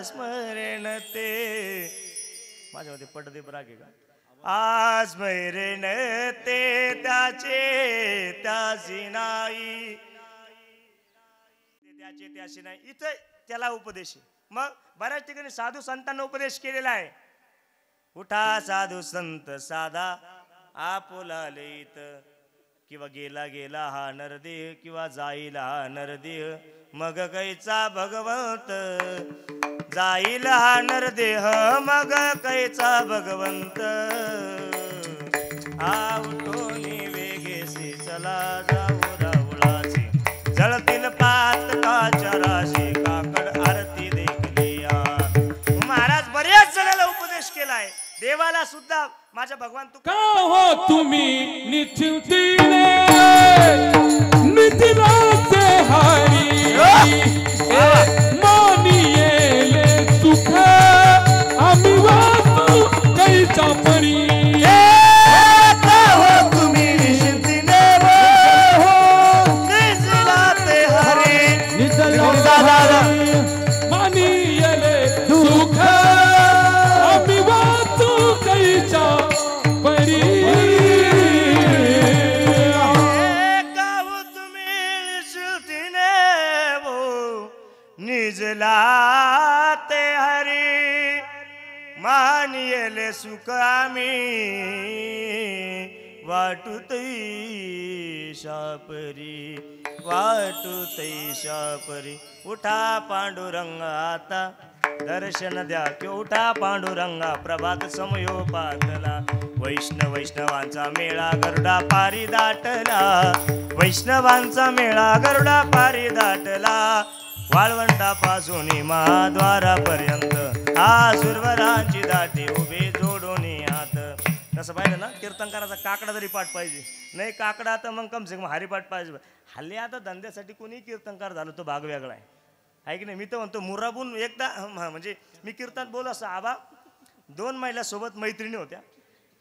स्मरण ते माझ्यामध्ये पडदे राग आहे का स्मरण ते त्याचे त्यासी नाही त्याचे त्याशी नाही इथं त्याला उपदेश आहे मग बऱ्याच ठिकाणी साधू संतांना उपदेश केलेला आहे उठा साधू संत साधा आपुला लईत किंवा गेला गेला हा नरदेह किंवा जाईल हा नरदेह मग कैचा भगवंत जाईल हा नरदेह मग कैचा भगवंत उठोनी वेगेसी चला जाऊ राहुलासी जळतील पातकाच्या राशी काकड आरती देखली महाराज बऱ्याच जणांना उपदेश केलाय देवाला सुद्धा माझ्या भगवान तू का हो तुम्ही निश्चिंतीने नितीनाचे हारी मानियेले सुख आम्ही वाचू कैचा परी निजलाते हरी मानियले सुख आम्ही वाटुतै शापरी वाटुतै शापरी उठा पांडुरंग आता दर्शन द्या की उठा पांडुरंगा प्रभात समयो पातला वैष्णवांचा मेळा गरुडा पारी दाटला वैष्णवांचा मेळा गरुडा पारी दाटला वाळवंटापासून महाद्वारापर्यंत सुरवरांची दाटी उभे जोडून हात तसं पाहिलं ना कीर्तनकाराचा काकडा जरी पाठ पाहिजे नाही काकडा तर मग कम से कम हरिपाठ पाहिजे हल्ली आता धंद्यासाठी कोणी कीर्तनकार झालं तो भाग वेगळा आहे की नाही मी तर म्हणतो मुराबून एकदा म्हणजे मी कीर्तन बोल असं आबा 2 महिला सोबत मैत्रिणी होत्या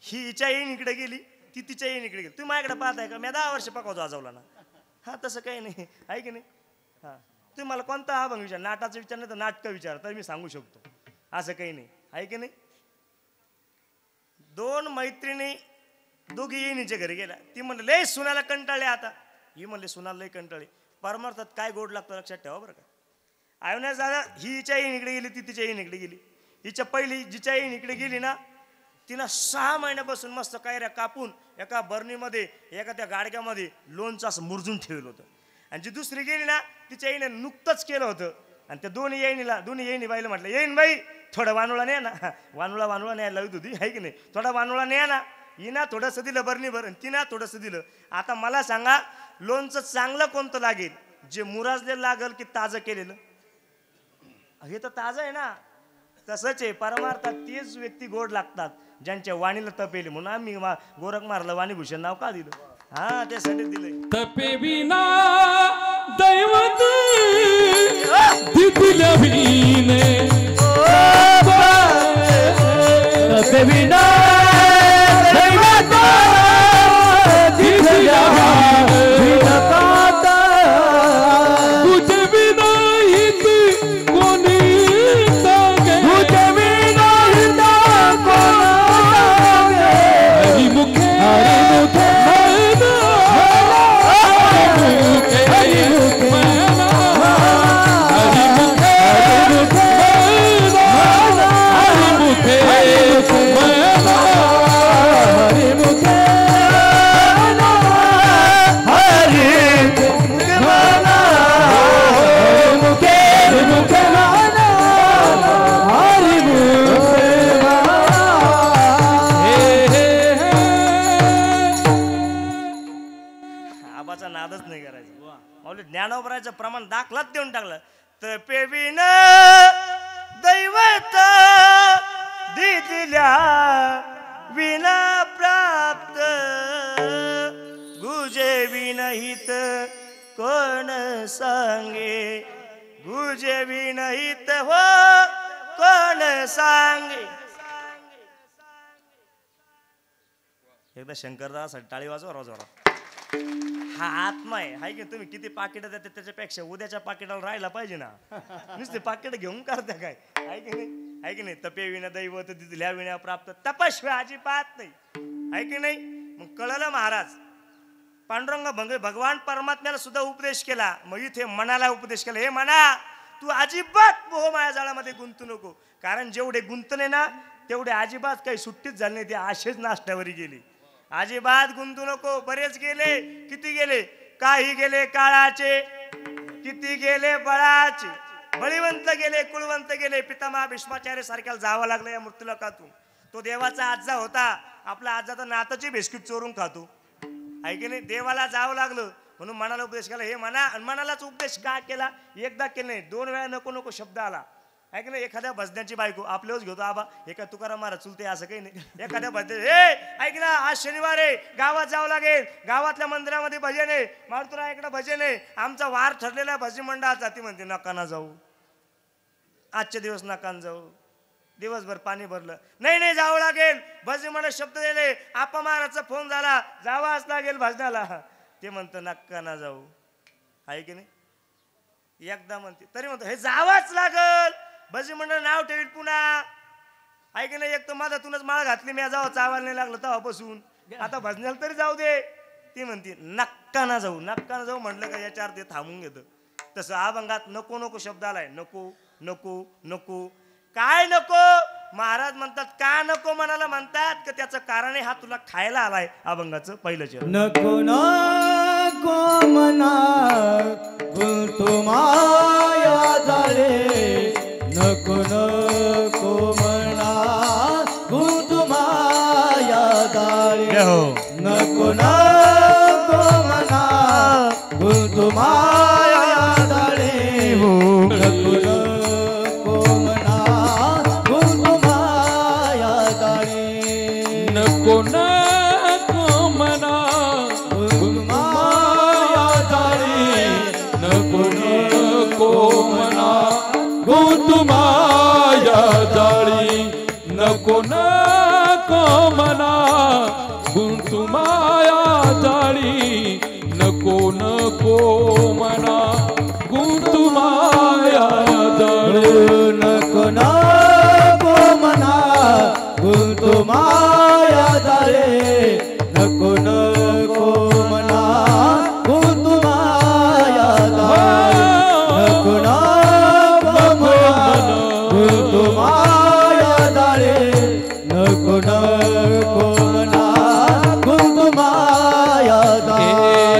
ही हिच्या येईन इकडे गेली ती तिच्या येईन इकडे गेली तुम्ही माझ्याकडे पाहताय का मी 10 वर्ष पकवतो वाजवला ना हा तसं काही नाही आहे की नाही हां तुम्ही मला कोणता अभंग विचार नाटाचा विचार नाही तर नाटकं विचार तर मी सांगू शकतो असं काही नाही आहे की नाही 2 मैत्रिणी दोघी येणीच्या घरी गेल्या ती म्हणले लय सुनाला कंटाळे आता ही म्हणले सुनाला लय कंटाळे परमार्थात काय गोड लागतं लक्षात ठेवा बरं का आयवण्या झाला ही हिच्या येईन इकडे गेली ती तिच्या येईन इकडे गेली हिच्या पहिली जिच्या येईन इकडे गेली ना तिनं 6 महिन्यापासून मस्त कैऱ्या कापून एका बर्नीमध्ये एका त्या गाडग्यामध्ये लोणचं असं मुरजून ठेवलं होतं. आणि जी दुसरी गेली ना तिच्या येईने नुकतंच केलं होतं. आणि त्या दोन्ही येईनी बाईला म्हटलं येईन बाई थोडं वानुळा न्या ना. वानुळा न्यायला लावत होती आहे की नाही. थोडा वानुळा न्या ना. हिना थोडंसं दिलं बर्नीभर आणि तिनं थोडंसं दिलं. आता मला सांगा लोणचं चांगलं कोणतं लागेल, जे मुराजलेलं लागल की ताजं केलेलं? हे तर ताजं आहे ना. तसंच आहे परमार्थात तेच व्यक्ती गोड लागतात ज्यांच्या वाणीला तपेली. म्हणून आम्ही गोरख मारलं वाणीभूषण नाव का दिलं? हा त्यासाठी दिलंय. तपे विना दैवत दिदिल्या विने तपे विना दैवत दिदिल्या विनकात तुझे विना हित कोणी सांगे तुझे विना हित कोणी हरी मुखे ज्ञानोबराचं प्रमाण दाखलाच देऊन टाकलं. तपे विना दैवत दिदिल्या विना प्राप्त गुजे विनहित कोण सांगे गुजे विनहित हो कोण सांगे. एकदा शंकरदासाठी टाळी वाजवा रोजवारा. हा आत्मा आहे की तुम्ही किती पाकिटं देते त्याच्यापेक्षा उद्याच्या पाकिटाला राहायला पाहिजे ना. नुसते पाकिट घेऊन करता काय? आहे की नाही? आहे की नाही. तपे विना दैवत दिदिल्या विना प्राप्त तपस्या अजिबात नाही. आहे की नाही. मग कळलं महाराज पांडुरंग भगवान परमात्म्याला सुद्धा उपदेश केला. मग इथे मनाला उपदेश केला. हे मना तू अजिबात मोहमाया जाळामध्ये गुंतू नको. कारण जेवढे गुंतले ना तेवढे अजिबात काही सुट्टीच झाले नाही. ते आशेच नाष्ट्यावरी गेली. अजिबात गुंतू नको. बरेच गेले. किती गेले? काही गेले काळाचे किती गेले बळाचे. बळीवंत गेले कुळवंत गेले. पितामहा भीष्माचार्य सारख्याला जावं लागलं या मृत्यूलोकातून. तो देवाचा आज्जा होता. आपला आज्जा तर नाताची बिस्किट चोरून खातो. आहे की नाही. देवाला जावं लागलं म्हणून मनाला उपदेश केला. हे मना. मनालाच उपदेश का केला? एकदा केलं नाही 2 वेळा नको नको शब्द आला. आहे की नाही. एखाद्या भजनाची बायको आपल्याच घेतो आबा एका तुकाराम महाराज चुलते असं काही नाही. एखाद्या भजन हे ऐक ना आज शनिवार आहे गावात जावं लागेल. गावातल्या मंदिरामध्ये भजन आहे. मारुतीला इकडं भजन आहे. आमचा वार ठरलेला भजन मंडळाचा. ती म्हणते नका ना जाऊ. आजचे दिवस नका जाऊ. दिवसभर पाणी भरलं. नाही जावं लागेल. भजन मंडळ शब्द दिले. आपा महाराजचा फोन झाला जावाच लागेल भजनाला. ते म्हणतं नका ना जाऊ. आहे की नाही. एकदा म्हणते तरी म्हणतो हे जावंच लागल. भजन मंडळ नाव ठेवील पुन्हा. आहे की नाही. एक तर माझ्यातूनच माळ घातली मी जावं चावायला नाही लागलं तेव्हापासून. आता भजनाला तरी जाऊ दे. ती म्हणते नक्का ना जाऊ. नक्का ना जाऊ म्हटलं का याच्यावर ते थांबून घेतं. तसं अभंगात नको नको शब्द आलाय. नको नको नको. काय नको? महाराज म्हणतात का नको मनाला म्हणतात का त्याचं कारण आहे. हा तुला खायला आलाय. अभंगाचं पहिलं चरण. नको नको मना गुंतू माया जाळे. नको नको मना गुंतू माया जाळे. नको नको मना गुंतू माया जाळे. नको नको मना गुंतू माया जाळे. नको नको मना गुंतू माया जाळे. नको नको मना गुंतू माया जाळी. नको नको मना गुंतू माया जाळी. नको नको मना गुंतू माया जाळी. नको नको मना गुंतू माया जाळे. नको नको मना गुंतू माया जाळे. नको नको मना गुंतू माया नको मना गुंतू माया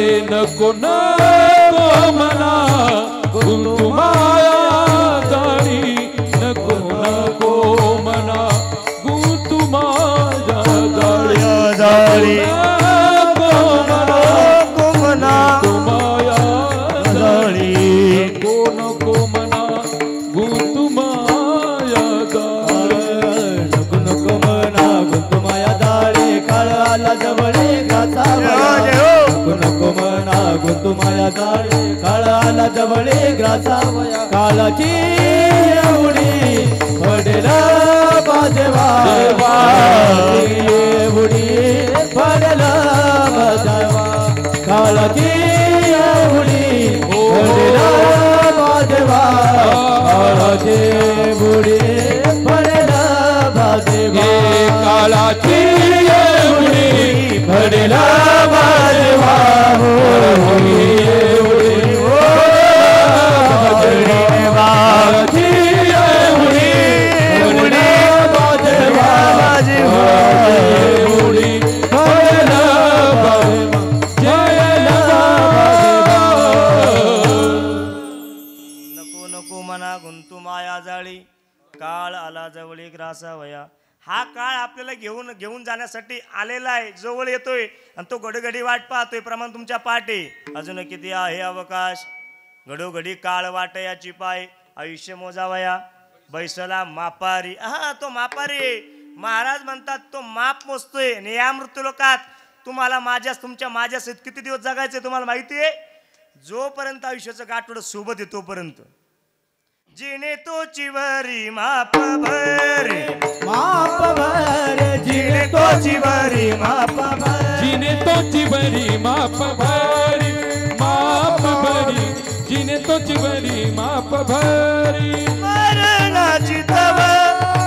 ए नको नको मना गुंतू माया जाळी नको नको मना गुंतू माया जाळी नको मना गुंतू माया जाळी नको नको मना गुंतू माया जाळी नको नको मना गुंतू माया जाळी काळ आला जवळे ग्रासावया नको नको मना गुंतू माया जाळी काळ आला जवळे ग्रासावया काळाची एवढी पडेल बाजेवा एवढी पडेल बाजेवा काळाची एवढी पडेल बाजेवा काळाची बुडी पडेल बाजेवा काळाची एवढी पडेल बाजेवा नको नको मना गुंतू माया जाळी काळ आला जवळी ग्रासावया. हा काळ आपल्याला घेऊन घेऊन जाण्यासाठी आलेला आहे, जवळ येतोय आणि तो घडोघडी वाट पाहतोय. प्रमाण तुमच्या पाठी अजून किती आहे अवकाश, घडोघडी काळ वाट याची पाय आयुष्य मोजावया बैसला मापारी. हा तो मापारी आहे. महाराज म्हणतात तो माप मोजतोय आणि या मृत्यूलोकात तुम्हाला तुमच्या माझ्यासहित किती दिवस जगायचे तुम्हाला माहिती आहे. जोपर्यंत आयुष्याचं गाठोडं सोबत आहे तोपर्यंत. जिने तो चिवरी माप भरे माप भरे जिने तो चिवरी माप भरे जिने तो चिवरी माप भरी माप भरी जिने तो चिवरी माप भरी मरणाची तव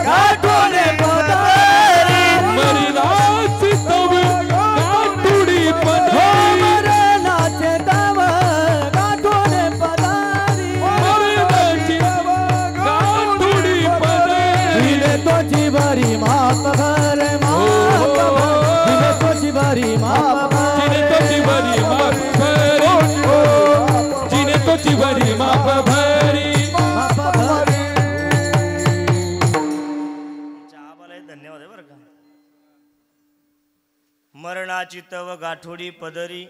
गाठोडे पदरी मरणाची तव गाठोडी पदरी मरणाचे तव गाठोडे पदारी मरणाची गाठोडी पदरी जिने तो चिवरी माप भरे माप भरे जिने तो चिवरी माप जिने तो चिवरी माप भरी जिने तो चिवरी माप भरी माप भरे चहावाला धन्यवाद आहे बरं का. मरणाची तव गाठोडी पदरी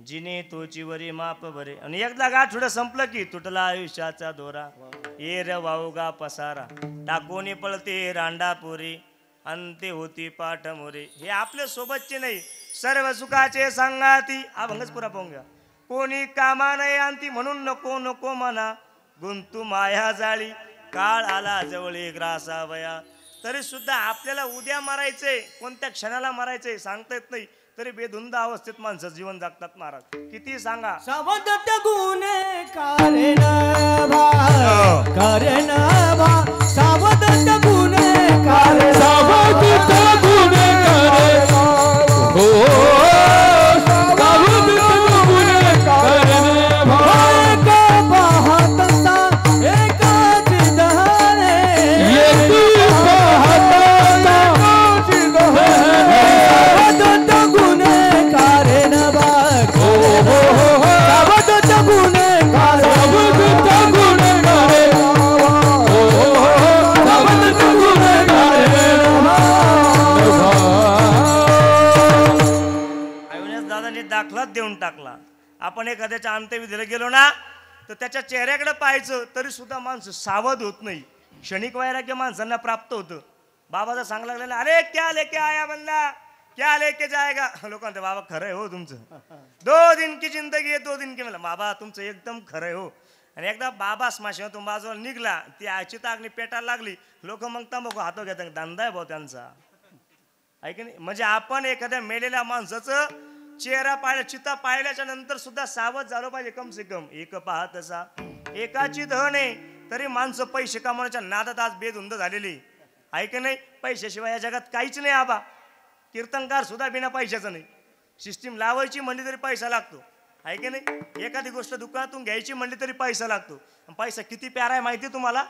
जिने तोचीवरी माप भरे. आणि एकदा गाठोडं संपलं की तुटला आयुष्याचा दोरा. एर वाऊगा पसारा टाकोनी पळते रांडापुरी अंते होती पाठ मोरे. हे आपल्या सोबतचे नाही, सर्व सुखाचे सांगाती. हा भंगच पुरा पाहून घ्या. कोणी कामा नाही आणती म्हणून नको नको म्हणा गुंतू माया जाळी काळ आला जवळी ग्रासावया. तरी सुद्धा आपल्याला उद्या मारायचंय, कोणत्या क्षणाला मारायचंय सांगता येत नाही. तरी बेधुंद अवस्थेत माणसं जीवन जगतात महाराज. किती सांगा. सावधत गुणे कारण कारण सावधत गुणे कारण सावधत गुणे करे हो सावधत गुणे करे पाहत एकाच दहरे येती पाहता सावधत गुणे कारण सावधत गुणे कारण सावधत गुणे करे सावधत गुणे करे अविनाश दादांनी दाखलाच देऊन टाकला. आपण एखाद्याच्या अंत्यविधीला गेलो ना तर त्याच्या चेहऱ्याकडे पाहायचं तरी सुद्धा माणसं सावध होत नाही. क्षणिक वैराग्य माणसांना प्राप्त होतं. बाबाचा सांग लागलेला अरे क्या लेके आया बंदा क्या लेके जाएगा. लोकांना बाबा खरं आहे हो तुमचं. 2 दिन की जिंदगी आहे 2 दिन की. मला बाबा तुमचं एकदम खरं आहे हो. आणि एकदा बाबा स्माशातून बाजूला निघला ती चिताग्नी पेटायला लागली. लोक मग तंबाखू हातो घेतात. धंदा आहे भाऊ त्यांचा, ऐक नाही. म्हणजे आपण एखाद्या मेलेल्या माणसाचं चेहरा पाहिला चिता पाहिल्याच्या नंतर सुद्धा सावध झालं पाहिजे. कम से कम एक पाहत असा एकाची धन आहे. तरी माणसं पैसे कमवण्याच्या नादात आज बेधुंद झालेली, ऐक नाही. पैशाशिवाय या जगात काहीच नाही आबा. कीर्तनकार सुद्धा बिना पैशाचा नाही. सिस्टीम लावायची म्हणली तरी पैसा लागतो, ऐक नाही. एखादी गोष्ट दुकानातून घ्यायची म्हणली तरी पैसा लागतो. पैसा किती प्यारा आहे माहिती तुम्हाला.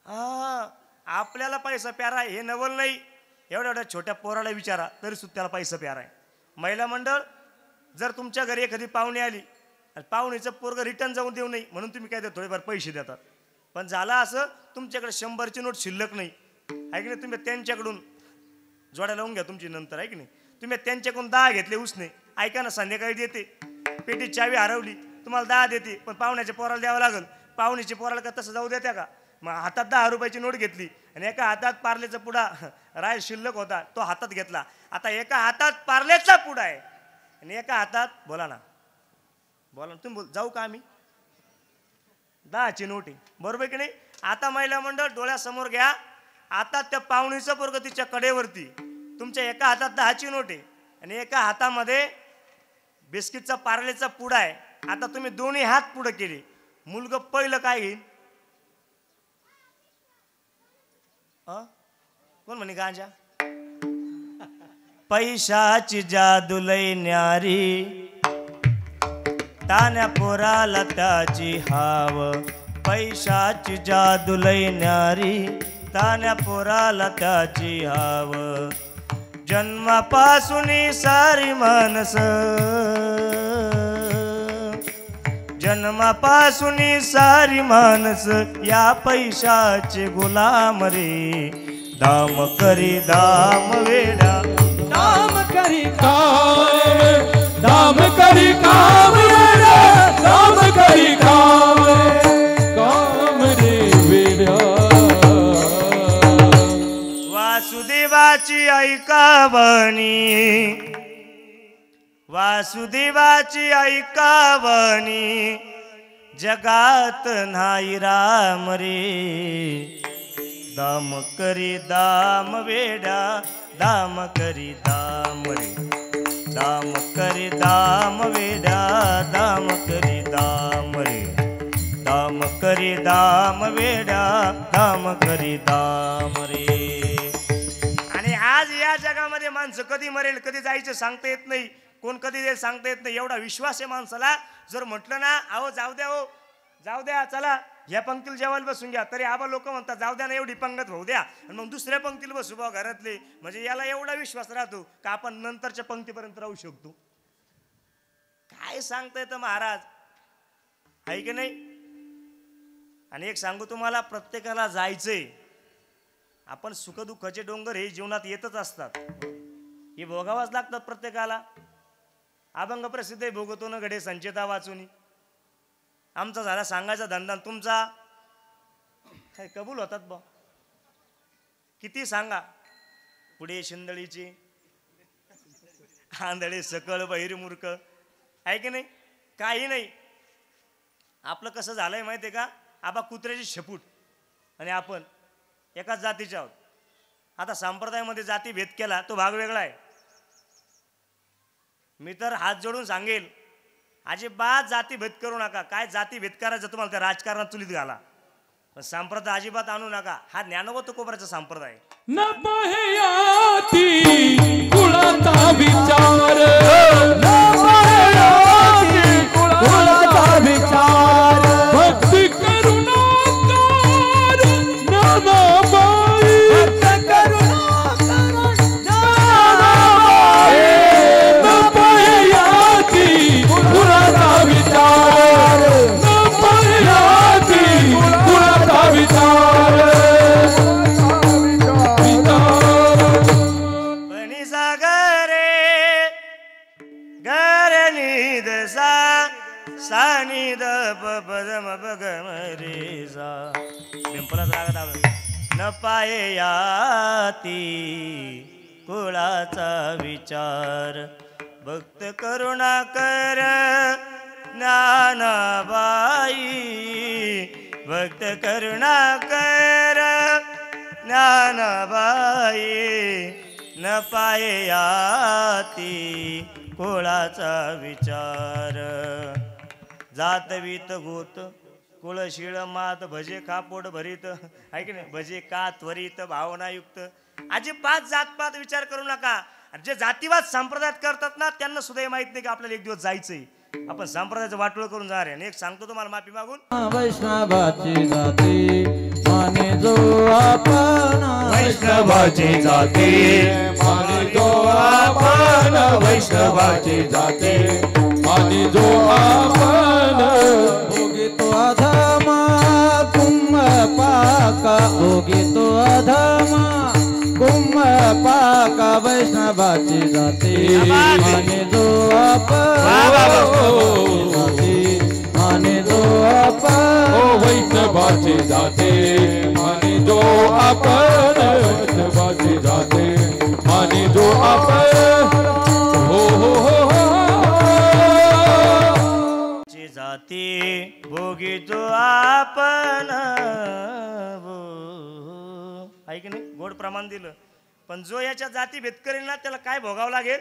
हा आपल्याला पैसा प्यारा हे नवल नाही. एवढ्या एवढ्या छोट्या पोराला विचारा तरी सुद्धा त्याला पैसा प्यारा आहे. महिला मंडळ, जर तुमच्या घरी एखादी पाहुणी आली आणि पाहुणीचं पोरग रिटर्न जाऊन देऊ नये म्हणून तुम्ही काय ते थोडेफार पैसे देतात. पण झालं असं तुमच्याकडे 100ची नोट शिल्लक नाही आहे की नाही, तुम्ही त्यांच्याकडून जोड्या लावून घ्या तुमची नंतर आहे की नाही. तुम्ही त्यांच्याकडून 10 घेतले उसने, ऐका ना संध्याकाळी देते, पेटीत चावी हरवली तुम्हाला 10 देते, पण पाहुण्याच्या पोराला द्यावं लागेल. पाहुणीच्या पोराला का तसं जाऊ देत्या का? मग हातात 10 रुपयाची नोट घेतली आणि एका हातात पार्लेचा पुडा राय शिल्लक होता तो हातात घेतला. आता एका हातात पार्लेचा पुडा आहे आणि एका हातात बोला ना तुम्ही बोल जाऊ का आम्ही 10ची नोट आहे, बरोबर की नाही. आता महिला मंडळ डोळ्यासमोर घ्या, आता त्या पाहुणीचं पोरग तिच्या कडेवरती, तुमच्या एका हातात 10ची नोट आहे आणि एका हातामध्ये बिस्किटचा पार्लेचा पुडा आहे. आता तुम्ही दोन्ही हात पुढे केले, मुलगा पहिलं काय घेईल? कोण म्हणे गांजा? पैशाची जादू लय न्यारी, तान्या पोराला त्याची हाव. पैशाची जादू लय न्यारी, तान्या पोराला त्याची हाव. जन्मापासून सारी माणस, जन्मापासून सारी माणस या पैशाचे गुलाम रे. दाम करी दाम वेडा, दाम करी काम दाम करी काम रे, दाम करी काम रे वेड्या. वासुदेवाची ऐकावणी, वासुदेवाची ऐकावणी, जगात नाही राम रे. दाम करी दाम वेडा, दाम करी दाम रे. दाम करी दाम वेडा, दाम करी दाम रे. दाम करी दाम वेडा, दाम करी दाम रे. आणि आज या जगामध्ये माणसं कधी मरेल कधी जायचं सांगता येत नाही, कोण कधी जाईल सांगता येत नाही. एवढा विश्वास आहे माणसाला. जर म्हटलं ना अहो जाऊ द्या, हो जाऊ द्या, चला ह्या पंक्तीला जेवायला बसून घ्या, तरी आबा लोक म्हणतात जाऊ द्या ना एवढी पंगत होऊ द्या, आणि मग दुसऱ्या पंक्तीला बसू बा घरातले. म्हणजे याला एवढा विश्वास राहतो का आपण नंतरच्या पंक्तीपर्यंत राहू शकतो. काय सांगता येतं महाराज, आहे की नाही. आणि एक सांगू तुम्हाला, प्रत्येकाला जायचंय. आपण सुखदुःखाचे डोंगर हे जीवनात येतच असतात, हे भोगावाच लागतात प्रत्येकाला. अभंग प्रसिद्ध आहे, भोगतो न घडे संचेता वाचून. आमचा झाला सांगायचा धंदा, तुमचा काय कबूल होतात बा. किती सांगा, पुढे शिंदळीची आंधळे सकळ बहिर्मूर्ख, आहे की नाही. काही नाही. आपलं कसं झालंय माहिती आहे का, आबा कुत्र्याची शेपूट आणि आपण एकाच जातीचे आहोत. आता संप्रदायामध्ये जाती भेद केला तो भाग वेगळा आहे. मी तर हात जोडून सांगेल, अजिबात जाती भेद करू नका. काय जाती भेद करायचं तुम्हाला त्या राजकारणात चुलीत घाला, पण संप्रदाय अजिबात आणू नका. हा ज्ञानवंत कोपऱ्याचा संप्रदाय. न पाहयाती कुळाचा विचार, न पाहयाती कुळाचा विचार, भक्ती करुणाकार नामाबाई, भक्त करुणाकर नामाबाई. न पाहयाती कुळाचा विचार, न पाहयाती कुळाचा विचार. बनी सागरे गर निद सा सानी द पदम बगम रे सा. पिंपलाच रागात आलं. न पाये याती कुळाचा विचार, भक्त करुणा कर ज्ञानाबाई. भक्त करुणा कर ज्ञानाबाई. न पाये याती कुळाचा विचार, जातवीत गोत कुळशीळ मात भजे कापोड भरीत, आहे की नाही. भजे का त्वरित भावनायुक्त. अजिबात जातपात विचार करू नका. जे जातीवाद संप्रदायात करतात ना त्यांना सुद्धा हे माहित नाही की आपल्याला एक दिवस जायचंय. आपण संप्रदायाचं वाटोळ करून जाणार आहे. आणि एक सांगतो तुम्हाला माफी मागून, वैष्णवाची जाती माने जो आपण वैष्णवाची जाती माने जो आपण वैष्णवाची जाते माने जो आपण भोगी तो अधमा कुंभ पाका भोगी तो अधमा कुंभ पाका वैष्णवाची जाते माने जो आपण माने जो आपण ओ वैष्णवाची जाते माने जो आपण वैष्णवाची जाते माने जो आपण हो हो हो ची जाती भोगी जो आपण ऐक नाही गोड प्रमाण दिलं पण जो याच्या जाती भेद करेल ना त्याला काय भोगावं लागेल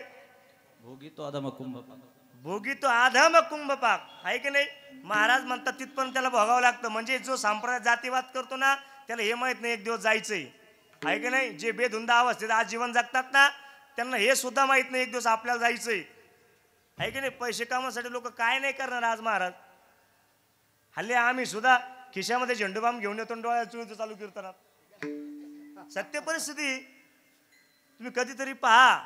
भोगी तो अधमा कुंभ पाका भोगी तो आधम कुंभ पाक आहे की नाही महाराज म्हणतात तिथपर्यंत त्याला भोगावं लागतं म्हणजे जो संप्रदाय जातीवाद करतो ना त्याला हे माहित नाही एक दिवस जायचंय आहे की नाही जे बेधुंदा अवस्थेत आज जीवन जगतात ना त्यांना हे सुद्धा माहित नाही एक दिवस आपल्याला जायचंय आहे की नाही पैसे कामासाठी लोक काय नाही करणार आज महाराज हल्ली आम्ही सुद्धा खिशामध्ये झेंडूबाम घेऊन येतो डोळ्यात चुळीचं चालू कीर्तनात सत्य परिस्थिती तुम्ही कधीतरी पहा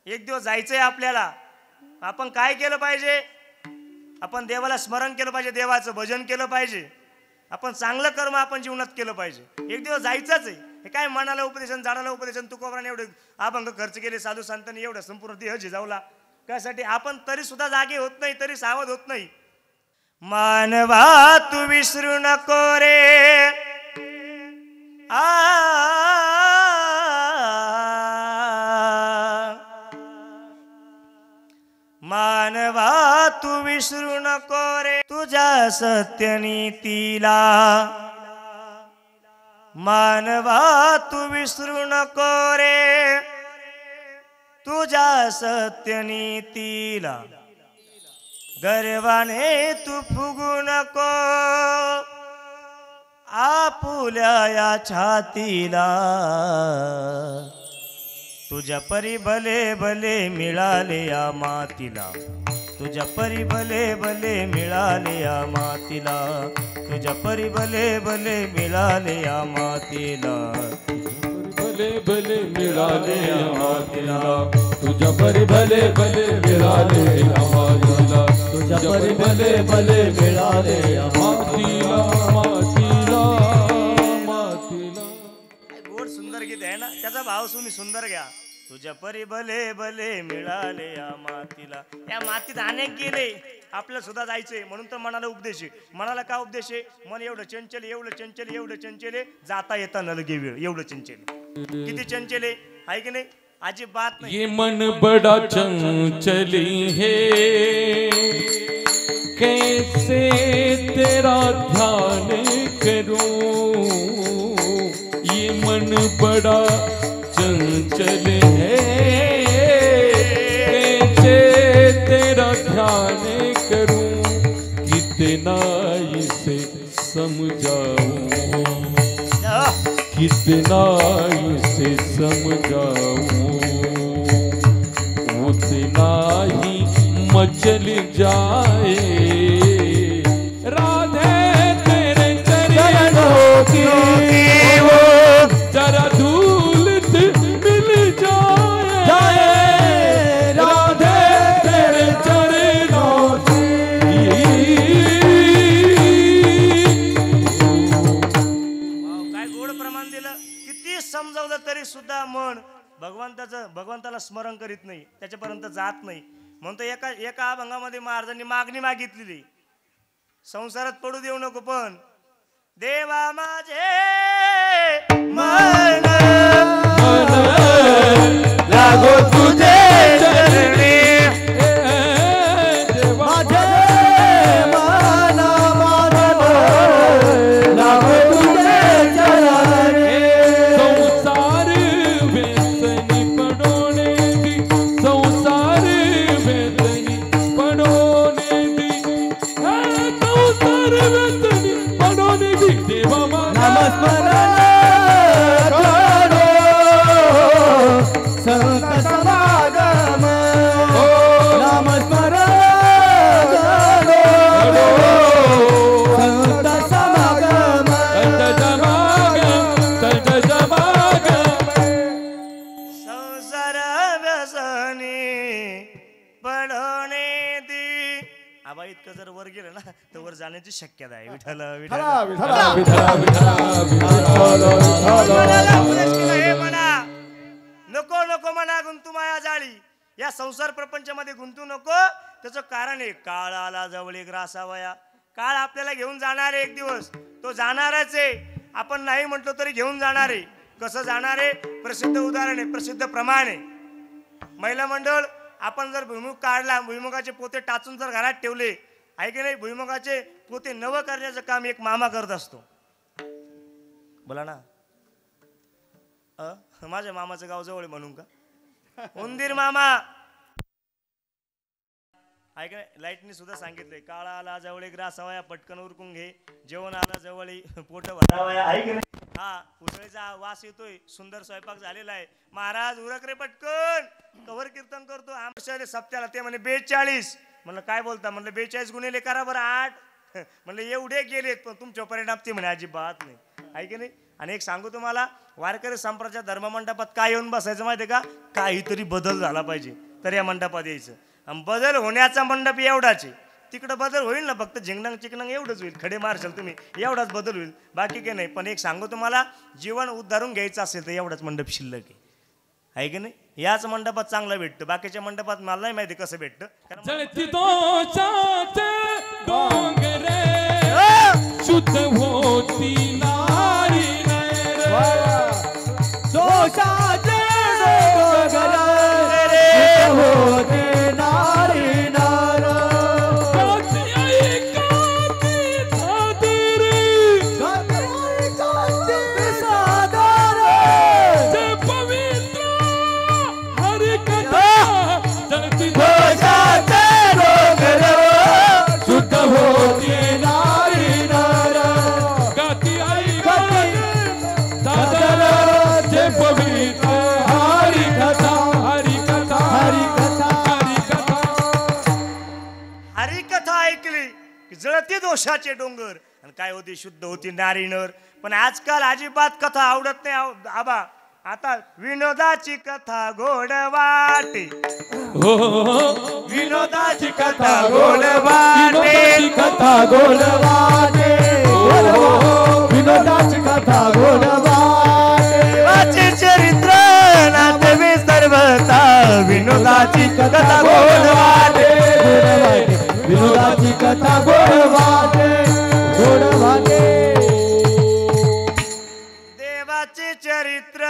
एक दिवस जायचंय आपल्याला आपण काय केलं पाहिजे आपण देवाला स्मरण केलं पाहिजे देवाचं भजन केलं पाहिजे आपण चांगलं कर्म आपण जीवनात केलं पाहिजे एक दिवस जायचंच आहे हे काय मनाला उपदेशन झाडाला उपदेशन तुकोबाने एवढे अभंग खर्च केले साधू संतांनी एवढं संपूर्ण देह झिजावला त्यासाठी आपण तरी सुद्धा जागे होत नाही तरी सावध होत नाही मानवा तू विसरू नको रे मानवा तू विसरू नको रे तुझ्या सत्यनीतीला मानवा तू विसरू नको रे तुझ्या सत्यनीतीला गर्वाने तू फुगू नको आपुल्या या छातीला तुझ्या परी भले भले मिळाले या मातीला तुझ्या परी भले भले मिळाले या मातीला तुझ्या परी भले भले मिळाले या मातीला भले भले मिळाले या मातीला तुझ्या परी भले भले मिळाले या मातीला तुझ्या परी भले भले मिळाले या मातीला मातीला मातीला गोड सुंदर गीत आहे ना त्याचा भाव तुम्ही सुंदर घ्या तुझ्या परी भले भले मिळाले या मातीला या मातीत अनेक गेले आपल्याला सुद्धा जायचंय म्हणून तर मनाला उपदेश आहे मनाला का उपदेश आहे मन एवढं चंचल एवढं चंचल एवढं चंचल आहे जाता येता न लगे वेळ एवढं चंचल किती चंचल आहे की नाही अजिबात नाही ये मन बड़ा चंचली है कैसे तेरा ध्यान करूं ये मन बड़ा चंचल है कैसे तेरा ध्यान करूं कितना इसे समझाऊं कितना इसे समझाऊं उतना ही मचल जाए राधे तेरे चरणों की वो जरा धूल मिल जाए राधे तेरे चरणों की काय गोड प्रमाण दिलं किती समजावलं तरी सुद्धा मन भगवंताला स्मरण करीत नाही त्याच्यापर्यंत जात नाही म्हणतो एका अभंगामध्ये महाराजांनी मागणी मागितलेली संसारात पडू देऊ नको पण देवा माझे मन लागो तुझे चरणी माझे मन लागो तुझे चरणी संसार वेसनी पडोने दी संसार वेसनी पडोने दी संसार वेसनी पडोने दी देवा नमस्कार संसार व्यसनी पडणे दी. आबा इतकं जर वर गेलं ना तर वर जाण्याची शक्यता आहे. विठ्ठल विठ्ठल हे म्हणा नको नको म्हणा गुंतू माया जाळी. या संसार प्रपंचामध्ये गुंतू नको. त्याचं कारण आहे काळ आला जवळ ग्रासावया. काळ आपल्याला घेऊन जाणार आहे एक दिवस. तो जाणारच आहे. आपण नाही म्हटलो तरी घेऊन जाणार आहे. कसं जाणार आहे? प्रसिद्ध उदाहरण आहे, प्रसिद्ध प्रमाण आहे. महिला मंडळ आपण जर भुईमुग काढला, भुईमुगाचे पोते टाचून जर घरात ठेवले आहे की नाही, भुईमुगाचे पोते नवं करण्याचं काम एक मामा करत असतो. बोला ना. माझ्या मामाचं गाव जवळ म्हणून का? उंदीर मामा. ऐक लाईटनी सुद्धा सांगितलंय काळा आला जवळ ग्रासावया पटकन उरकून घे. जेवण आला जवळ पोट भरावया. ऐक नाही. हा उसळीचा वास येतोय. सुंदर स्वयंपाक झालेला आहे. महाराज उरक रे पटकन. कवर कीर्तन करतो आमच्या सप्त्याला. ते म्हणे 42. म्हणलं काय बोलता? म्हणलं 42 गुणिले करा बरं 8. म्हणलं एवढे गेलेत पण तुमच्या परिणाम ते म्हणे अजिबात नाही. ऐक नाही. आणि एक सांगू तुम्हाला, वारकरी संप्रदायाच्या धर्ममंडपात काय येऊन बसायचं माहिती आहे का? काहीतरी बदल झाला पाहिजे तर या मंडपात यायचं. आणि बदल होण्याचा मंडप एवढाच आहे. तिकडं बदल होईल ना फक्त झिंगणंग चिकणंग एवढंच होईल. खडे मारशाल तुम्ही एवढाच बदल होईल, बाकी काही नाही. पण एक सांगू तुम्हाला, जीवन उद्धारून घ्यायचं असेल तर एवढाच मंडप शिल्लक आहे की नाही? याच मंडपात चांगलं भेटतं. बाकीच्या मंडपात मला नाही माहिती कसं भेटतं. शुद्ध होती नारी दोषाचे होते नारी नार. शुद्ध होती नारी नार. गाती आई दादर जे पवित्र हरी कथा हरी कथा हरी कथा हरी कथा. हरी कथा ऐकली की जळती दोषाचे डोंगर आणि काय होती? शुद्ध होती नारी नर. पण आजकाल अजिबात कथा आवडत नाही आबा. आता विनोदाची कथा गोड वाटे. विनोदाची कथा गोड वाटे. कथा गोड वाटे. विनोदाची कथा गोड वाटे. चरित्र नातवे सर्वता. विनोदाची कथा गोड वाटे. विनोदाची कथा गोड वाटे. गोड वाटे. देवाचे चरित्र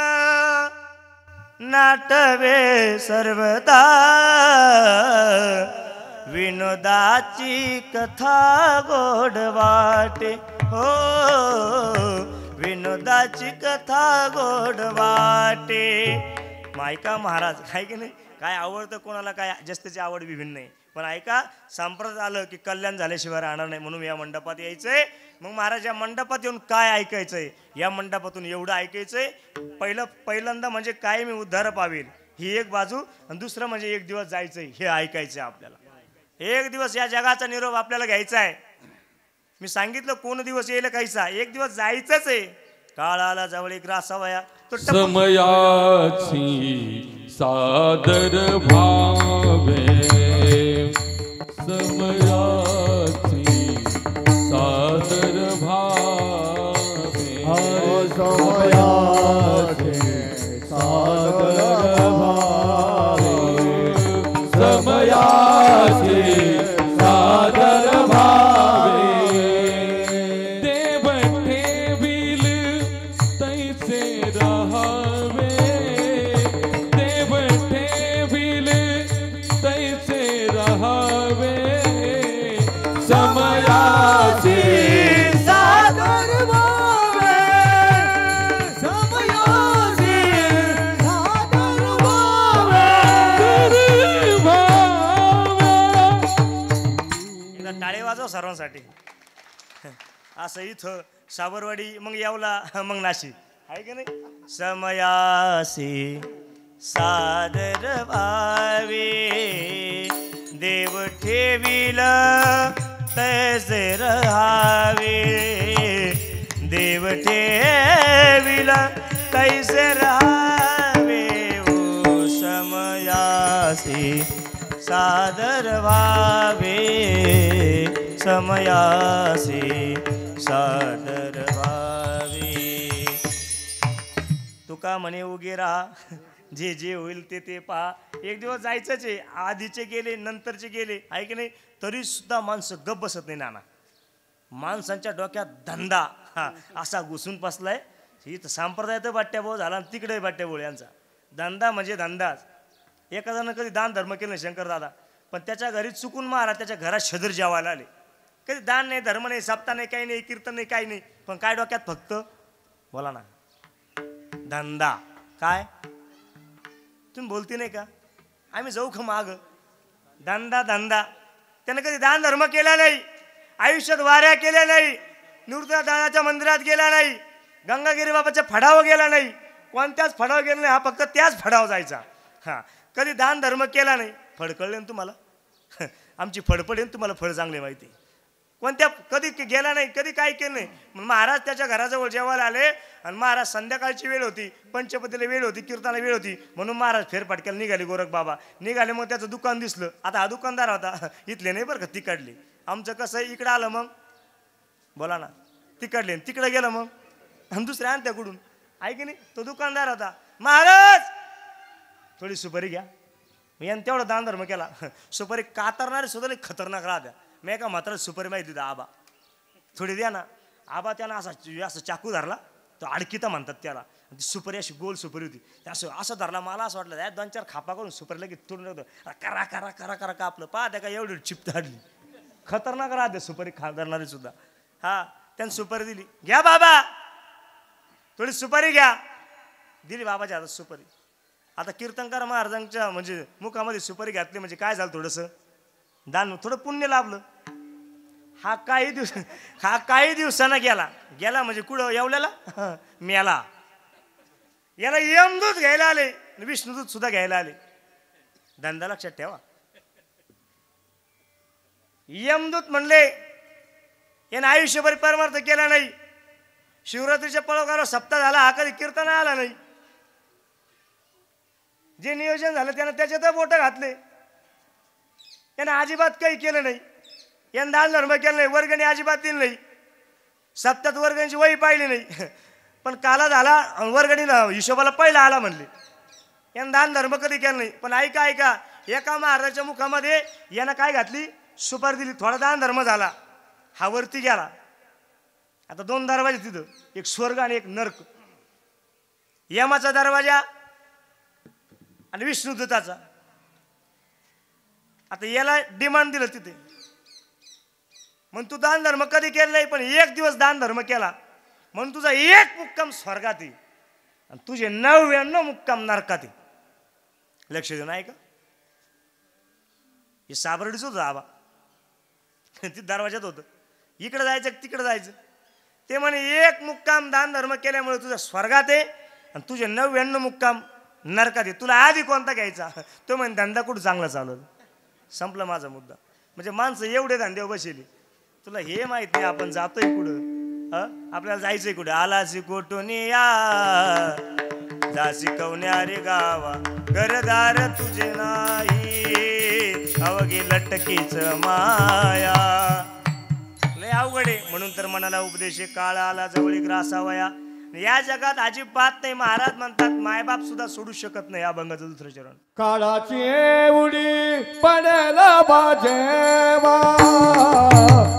नाटवे सर्वदा. विनोदाची कथा गोड वाटे. हो विनोदाची कथा गोड वाटे. ऐका महाराज, काय की नाही, काय आवडतं कोणाला काय जास्तीची आवड विभिन्न नाही. पण ऐका, संप्रदाय आलं की कल्याण झाल्याशिवाय राहणार नाही. म्हणून या मंडपात यायचंय. मग महाराज या मंडपात येऊन काय ऐकायचंय? या मंडपातून एवढं ऐकायचंय. पहिल्यांदा म्हणजे काय मी उद्धार पावेल ही एक बाजू, आणि दुसरं म्हणजे एक दिवस जायचंय हे ऐकायचंय आपल्याला. एक दिवस या जगाचा निरोप आपल्याला घ्यायचा आहे. मी सांगितलं कोण दिवस येईल काहीचा, एक दिवस जायचंच आहे. काळाला जवळ एक ग्रासावया. समयाची सादर भावे. समयाची सादर भावे. समयाचे सादर भावे. समयाचे सादर भावे. देव ठेविल तैसे रहावे. देव ठेविल तैसे रहावे. समयाचे सादर भावे. समयाचे सादर भावे. टाळे वाजव सर्वांसाठी. असं इथं साबरवाडी, मग येवला, मग नाशिक आहे की नाही. समयासी सादर भावे. देव ठेविल तैसे रहावे. देव ठेविल तैसे रहावे. ओ समयासी सादर व्हावे समयासी सादर व्हावे. तुका म्हणे उगे राहा, जे जे होईल ते पहा. एक दिवस जायचंच आहे. आधीचे गेले, नंतरचे गेले, आहे की नाही, तरी सुद्धा माणसं गप बसत नाही नाना. माणसांच्या डोक्यात धंदा असा घुसून बसलाय. इथं संप्रदाय तर बाट्याभाऊ झाला आणि तिकडे बाट्याभाऊ यांचा धंदा म्हणजे धंदाच. एका जण कधी दान धर्म केलं नाही शंकर दादा, पण त्याच्या घरी चुकून महाराज त्याच्या घरात शदर जेवायला आले. कधी दान नाही, धर्म नाही, सप्ताह नाही, काही नाही, कीर्तन नाही, काही नाही, पण काय डोक्यात फक्त बोला ना धंदा. काय तुम्ही बोलती नाही का, आम्ही जाऊ का माग, धंदा धंदा. त्यानं कधी दान धर्म केला नाही, आयुष्यात वाऱ्या केल्या नाही, निवृत्त दादाच्या मंदिरात गेला नाही, गंगागिरी बाबाच्या फडावर गेला नाही, कोणत्याच फडावर गेला नाही. हा फक्त त्याच फडावर जायचा. हां, कधी दान धर्म केला नाही. फड कळले ना तुम्हाला, आमची फडफड आहे तुम्हाला, फळ चांगले माहिती. कोणत्या कधी गेला नाही, कधी काय केलं नाही. मग महाराज त्याच्या घराजवळ जेवायला आले आणि महाराज संध्याकाळची वेळ होती, पंचपतीला वेळ होती, कीर्तनाला वेळ होती, म्हणून महाराज फेरफटक्याला निघाले. गोरख बाबा निघाले. मग त्याचं दुकान दिसलं. आता हा दुकानदार होता, इथले नाही बरं का, तिकडले. आमचं कसं इकडं आलं मग बोला ना, तिकडले तिकडे गेलं मग आणि दुसऱ्या आणत्याकडून, आहे की नाही. तो दुकानदार होता. महाराज थोडी सुपारी घ्या. मी यांनी तेवढा दान धर्म केला. सुपारी कातरणारे सुद्धा नाही खतरनाक राहत्या. मी एका मात्र सुपारी माहिती होती, आबा थोडी द्या ना. आबा त्यानं असं चाकू धरला, तो अडकिता म्हणतात त्याला. ती सुपारी अशी गोल सुपारी होती, असं धरला. मला असं वाटलं या 2-4 खापा करून सुपारी लगेच तोडून करा करा करा करा कापलं. पाहत्या का एवढी चिप्त हाडली. खतरनाक राहते सुपारी धरणारी सुद्धा. हा, त्यानं सुपारी दिली. घ्या बाबा थोडी सुपारी घ्या. दिली बाबाच्या हातात सुपारी. आता कीर्तनकार महाराजांच्या म्हणजे मुखामध्ये सुपारी घातली म्हणजे काय झालं, थोडंसं दान, थोडं पुण्य लाभलं. हा काही दिवसांना गेला म्हणजे कुठं येवल्याला मेला. याला यमदूत घ्यायला आले, विष्णुदूत सुद्धा घ्यायला आले. धंदा लक्षात ठेवा. यमदूत म्हणले यानं आयुष्यभर परमार्थ केला नाही. शिवरात्रीच्या पळवकाला सप्ताह झाला, हा कधी कीर्तन आला नाही. जे नियोजन झालं त्यानं त्याच्यात बोट घातले. यानं अजिबात काही केलं नाही. यानं दान धर्म केलं नाही, वर्गणी अजिबात दिली नाही. सप्त्यात वर्गणीची वही पाहिली नाही. पण काला झाला वर्गणीला हिशोबाला पहिला आला म्हणले. यानं दान धर्म कधी केलं नाही. पण ऐका एका महाराजाच्या मुखामध्ये यानं काय घातली, सुपारी दिली. थोडा दान धर्म झाला. हा वरती गेला. आता 2 दरवाजे तिथं, एक स्वर्ग आणि एक नरक. यमाचा दरवाजा आणि विष्णुदूताचा. आता याला डिमांड दिलं तिथे. मग तू दान धर्म कधी केला नाही, पण एक दिवस दान धर्म केला म्हणून तुझा 1 मुक्काम स्वर्गात आहे आणि तुझे 99 मुक्काम नरकात आहे. लक्ष देऊ नाही का. हे साबर्डीच होतं आबा. ते दरवाजात होतं, इकडे जायचं तिकडे जायचं. ते म्हणे 1 मुक्काम दान धर्म केल्यामुळे तुझा स्वर्गात आहे आणि तुझे 99 मुक्काम नरकात आहे. तुला आधी कोणता घ्यायचा. तो म्हणे धंदा कुठं चांगला चालवलं. संपला माझा मुद्दा. म्हणजे माणसं एवढे धंद्यावर बसले. तुला हे माहित नाही आपण जातोय कुठं, आपल्याला जायचंय कुठं. आलासी कोटून या जा शिकवण्या रे गावा, घरदार तुझे नाही अवघी लटकीच माया. लय अवघड आहे. म्हणून तर मनाला उपदेश काळ आला जवळी ग्रासावया. या जगात अजिबात नाही. महाराज म्हणतात मायबाप सुद्धा सोडू शकत नाही. अभंगाचं 2रं चरण. काळाची उडी पडेला बाजेवा,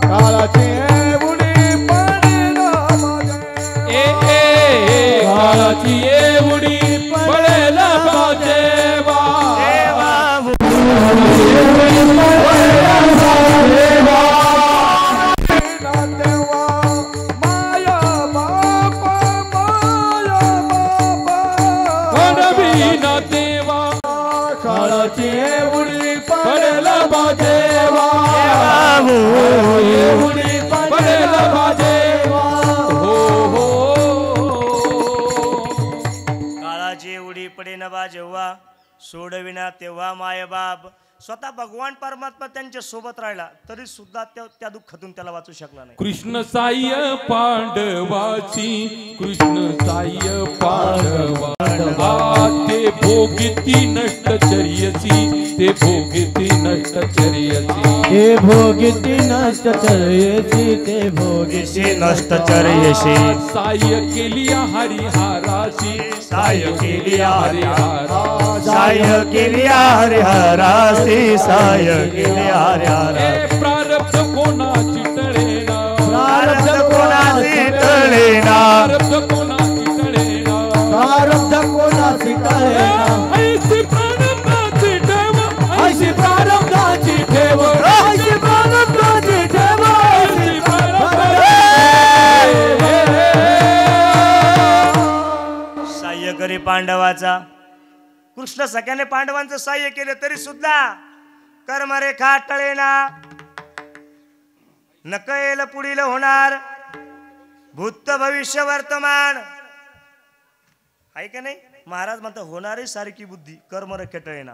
काळाची उडी पडेला बाजेवा, काळाची उडी पडेला बाजेवा, उडी पडेला बाजेवा, उडी पडेला बाजेवा. काळाची उडी पडे न बा जेव्हा, सोडविना तेव्हा मायबाप. स्वतः भगवान परमात्मा त्यांच्या सोबत राहिला तरी सुद्धा त्या दुःखातून त्याला वाचू शकला नाही. कृष्ण साह्य पांडवाची, कृष्ण साह्य पांडवा ते भोगिती नष्टचर्यसी, ते भोगिती नष्टचर्यसी, ते भोगिती नष्टचर्यसी, ते भोगिती नष्टचर्यसी. साह्य केली हरिहरासी, साह्य केली हरिहरा, साह्य केली हरिहरासी, साह्य केली हरिहरा. प्रारब्ध कोणाची टळेना, प्रारब्ध कोणाची टळेना, प्रारब्ध कोणाची टळेना, प्रारब्ध कोणाची टळेना. ऐशी प्रारब्धाची ठेव, ऐशी प्रारब्धाची ठेव, ऐशी प्रारब्धाची ठेव, ऐशी साह्य करी पांडवाचा. कृष्ण सगळ्याने पांडवांचं साह्य केले तरी सुद्धा कर्मरेखा टळेना. नकळेल पुढील होणार, भूत भविष्य वर्तमान. आहे का नाही? महाराज म्हणतात होणारी सारखी बुद्धी कर्मरेखा टळेना.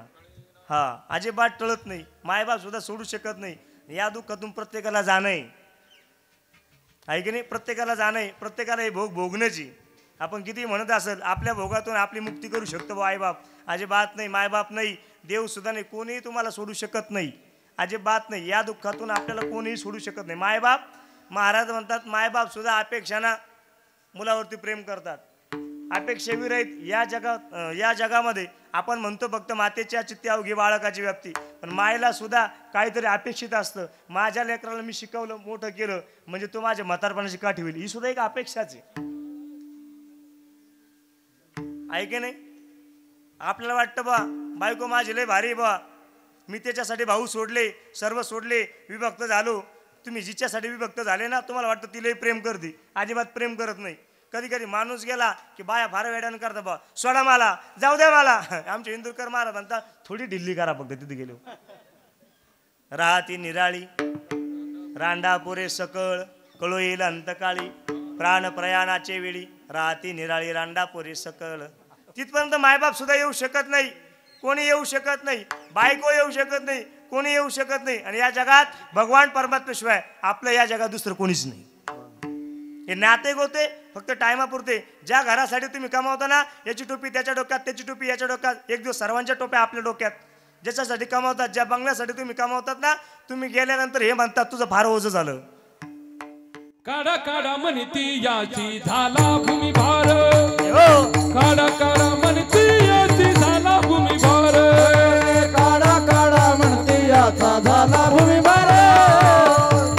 हा, अजिबात टळत नाही. मायबाप सुद्धा सोडू शकत नाही. या दुःखातून प्रत्येकाला जाणं आहे की नाही? प्रत्येकाला जाणं आहे. प्रत्येकाला हे भोग भोगण्याची. आपण किती म्हणत असेल आपल्या भोगातून आपली मुक्ती करू शकतो आईबाप, अजिबात नाही. मायबाप नाही, देव सुद्धा नाही, कोणीही तुम्हाला सोडू शकत नाही. अजिबात नाही. या दुःखातून आपल्याला कोणीही सोडू शकत नाही. मायबाप, महाराज म्हणतात मायबाप सुद्धा अपेक्षाना मुलावरती प्रेम करतात. अपेक्षेविरहित या जगामध्ये आपण म्हणतो फक्त मातेच्या चित्ती अवघी बाळकाची व्याप्ती, पण मायला सुद्धा काहीतरी अपेक्षित असतं. माझ्या लेकराला मी शिकवलं, मोठं केलं म्हणजे तो माझ्या म्हातारपणाची काठी होईल, ही सुद्धा एक अपेक्षाच आहे की नाही? आपल्याला वाटतं बा बायको माझी लय भारी बा, मी त्याच्यासाठी भाऊ सोडले, सर्व सोडले, विभक्त झालो. तुम्ही जिच्यासाठी विभक्त झाले ना, तुम्हाला वाटतं ती लय प्रेम करते. अजिबात प्रेम करत नाही. कधी कधी माणूस गेला की बाया फार वेड्यानं करता बा, सोडा मला, जाऊ द्या मला. आमचे इंदुरकर महाराज म्हणतात थोडी ढिल्ली करा फक्त तिथे गेलो. राहती निराळी, रांडा पुरे सकळ, कळो येईल अंतकाळी, प्राण प्रयाणाचे वेळी, राहती निराळी रांडा पुरे सकळ. तिथपर्यंत मायबाप सुद्धा येऊ शकत नाही, कोणी येऊ शकत नाही, बायको येऊ शकत नाही, कोणी येऊ शकत नाही. आणि या जगात भगवान परमात्म्याशिवाय आपलं या जगात दुसरं कोणीच नाही. हे नाते गोते फक्त टायमापुरते. ज्या घरासाठी तुम्ही कमावता ना, याची टोपी त्याच्या डोक्यात, त्याची टोपी याच्या डोक्यात, एक दिवस सर्वांच्या टोप्या आपल्या डोक्यात. ज्याच्यासाठी कमावतात, ज्या बंगल्यासाठी तुम्ही कमावतात ना, तुम्ही गेल्यानंतर हे म्हणतात तुझं फार ओझं झालं. काढा काढा म्हणती याची झाला भूमी भार, काढा काढा म्हणती याची झाला भूमी भार, काढा काढा म्हणते याचा झाला भूमी भार,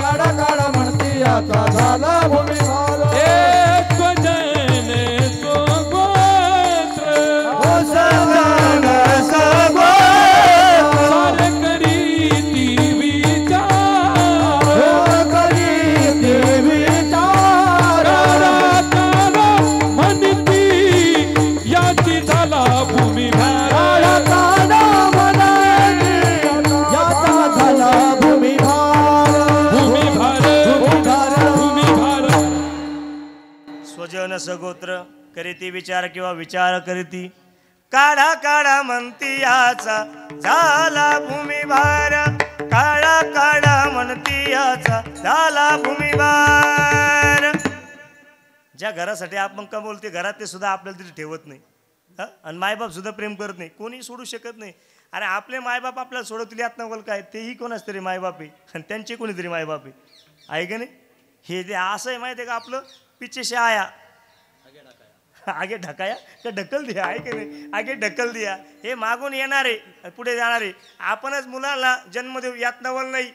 काढा काढा म्हणते याचा झाला भूमी भार. सगोत्र करीती विचार किंवा विचार करीती, काढा काढा म्हणती याचा झाला भूमी भार, काढा काढा म्हणती याचा झाला भूमी भार. ज्या घरासाठी आपण कमवलं ते घरात ते सुद्धा आपल्याला तिथे ठेवत नाही. आणि मायबाप सुद्धा प्रेम करत नाही, कोणी सोडू शकत नाही. अरे आपले मायबाप आपल्याला सोडवतील यात नवल काय, तेही कोणाच तरी मायबाप आहे आणि त्यांचे कोणीतरी मायबाप आहे का नाही? हे जे असं आहे माहिती आहे का, आपलं पिछे आया आगे ढकाया का ढकल दिया, आहे की नाही? आगे ढकल दिया. हे मागून येणारे पुढे जाणारे. आपणच मुलाला जन्म देऊ यात नवल नाही,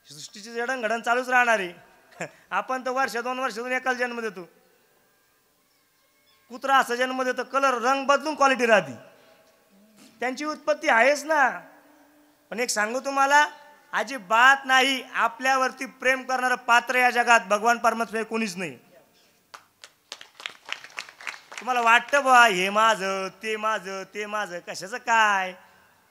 सृष्टीची जडणघडण चालूच राहणार आहे. आपण तर वर्ष 2 वर्षातून एकाला जन्म देतो. कुत्रा असा जन्म देतो, कलर रंग बदलून क्वालिटी राहते. त्यांची उत्पत्ती आहेच ना. पण एक सांगू तुम्हाला, अजिबात नाही आपल्यावरती प्रेम करणारं पात्र या जगात भगवान परमात्मा कोणीच नाही. तुम्हाला वाटतं बा हे माझं ते माझं ते माझं, कशाचं काय?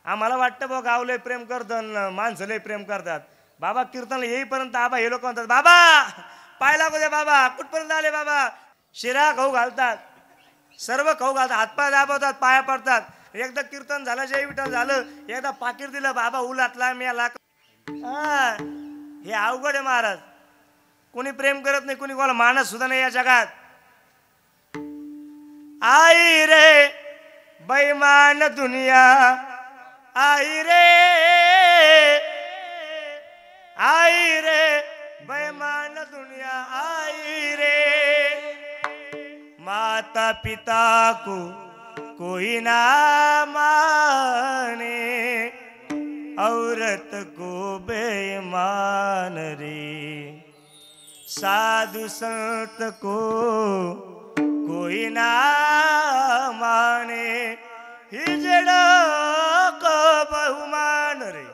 आम्हाला वाटतं बा गाव लय प्रेम करतात, माणसं लय प्रेम करतात. बाबा कीर्तन येईपर्यंत आबा हे लोक म्हणतात बाबा पाय लागू दे, बाबा कुठपर्यंत आले बाबा. शिरा खाऊ घालतात, सर्व खाऊ घालतात, हातपाय दाबवतात, पाया पडतात. एकदा कीर्तन झालं, जय विठ्ठल झालं, एकदा पाकीर दिलं, बाबा उलाटला मेला. हा, हे अवघड आहे महाराज. कोणी प्रेम करत नाही, कोणी कोणाला मानत सुद्धा नाही या जगात. आई रे बेईमान दुनिया, आई रे, आई रे बेईमान दुनिया, आई रे. माता पिता को कोई ना माने, औरत को बेईमान रे. साधु संत को कोई ना माने, हिजड़ा को बहुमान रे.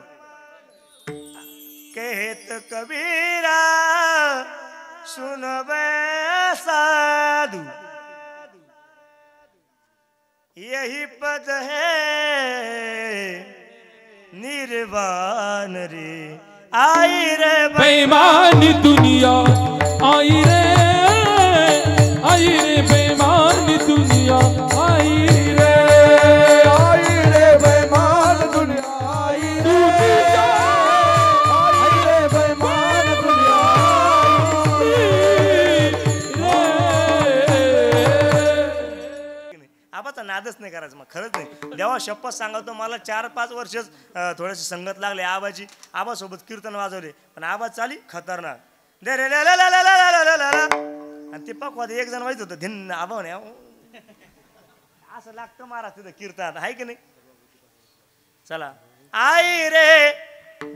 कहत कबीरा सुन बे साधु, यही पद है निर्वाण रे. आई रे बेईमानी दुनिया, आई रे, आई रे बेईमानी दुनिया, आई रे, आई रे बेईमान दुनिया, आई रे, आई रे बेईमान दुनिया, आबाचा नादच नाही करायचं. मग खरंच नाही, देवा शपथ सांगतो, मला 4-5 वर्षच थोडीशी संगत लागली आबाची. आबासोबत कीर्तन वाजवले, पण आवाज चाली खतरनाक. दे रे ला ला ला ला ला ला ला ला. आणि ते पकवाद एक जण वाईट होतं, धिन आबा म्हणे असं लागतं महाराज तिथं कीर्तनात, आहे की नाही. चला. आई रे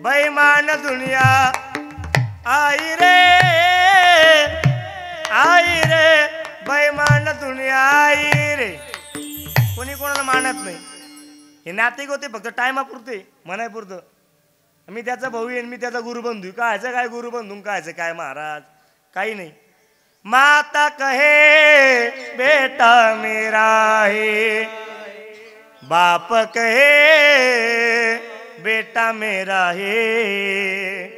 बेईमान दुनिया, आई रे, आई रे बेईमान दुनिया, आई रे. कोणी कोणाला मानत नाही. हे नाते होते फक्त टायमापुरते, म्हणायपुरतं. मी त्याचा भाऊ येईन, मी त्याचा गुरुबंधू. कायचं काय गुरुबंधू, कायचं काय महाराज, काही नाही. माता कहे बेटा मेरा है, बाप कहे बेटा मेरा है.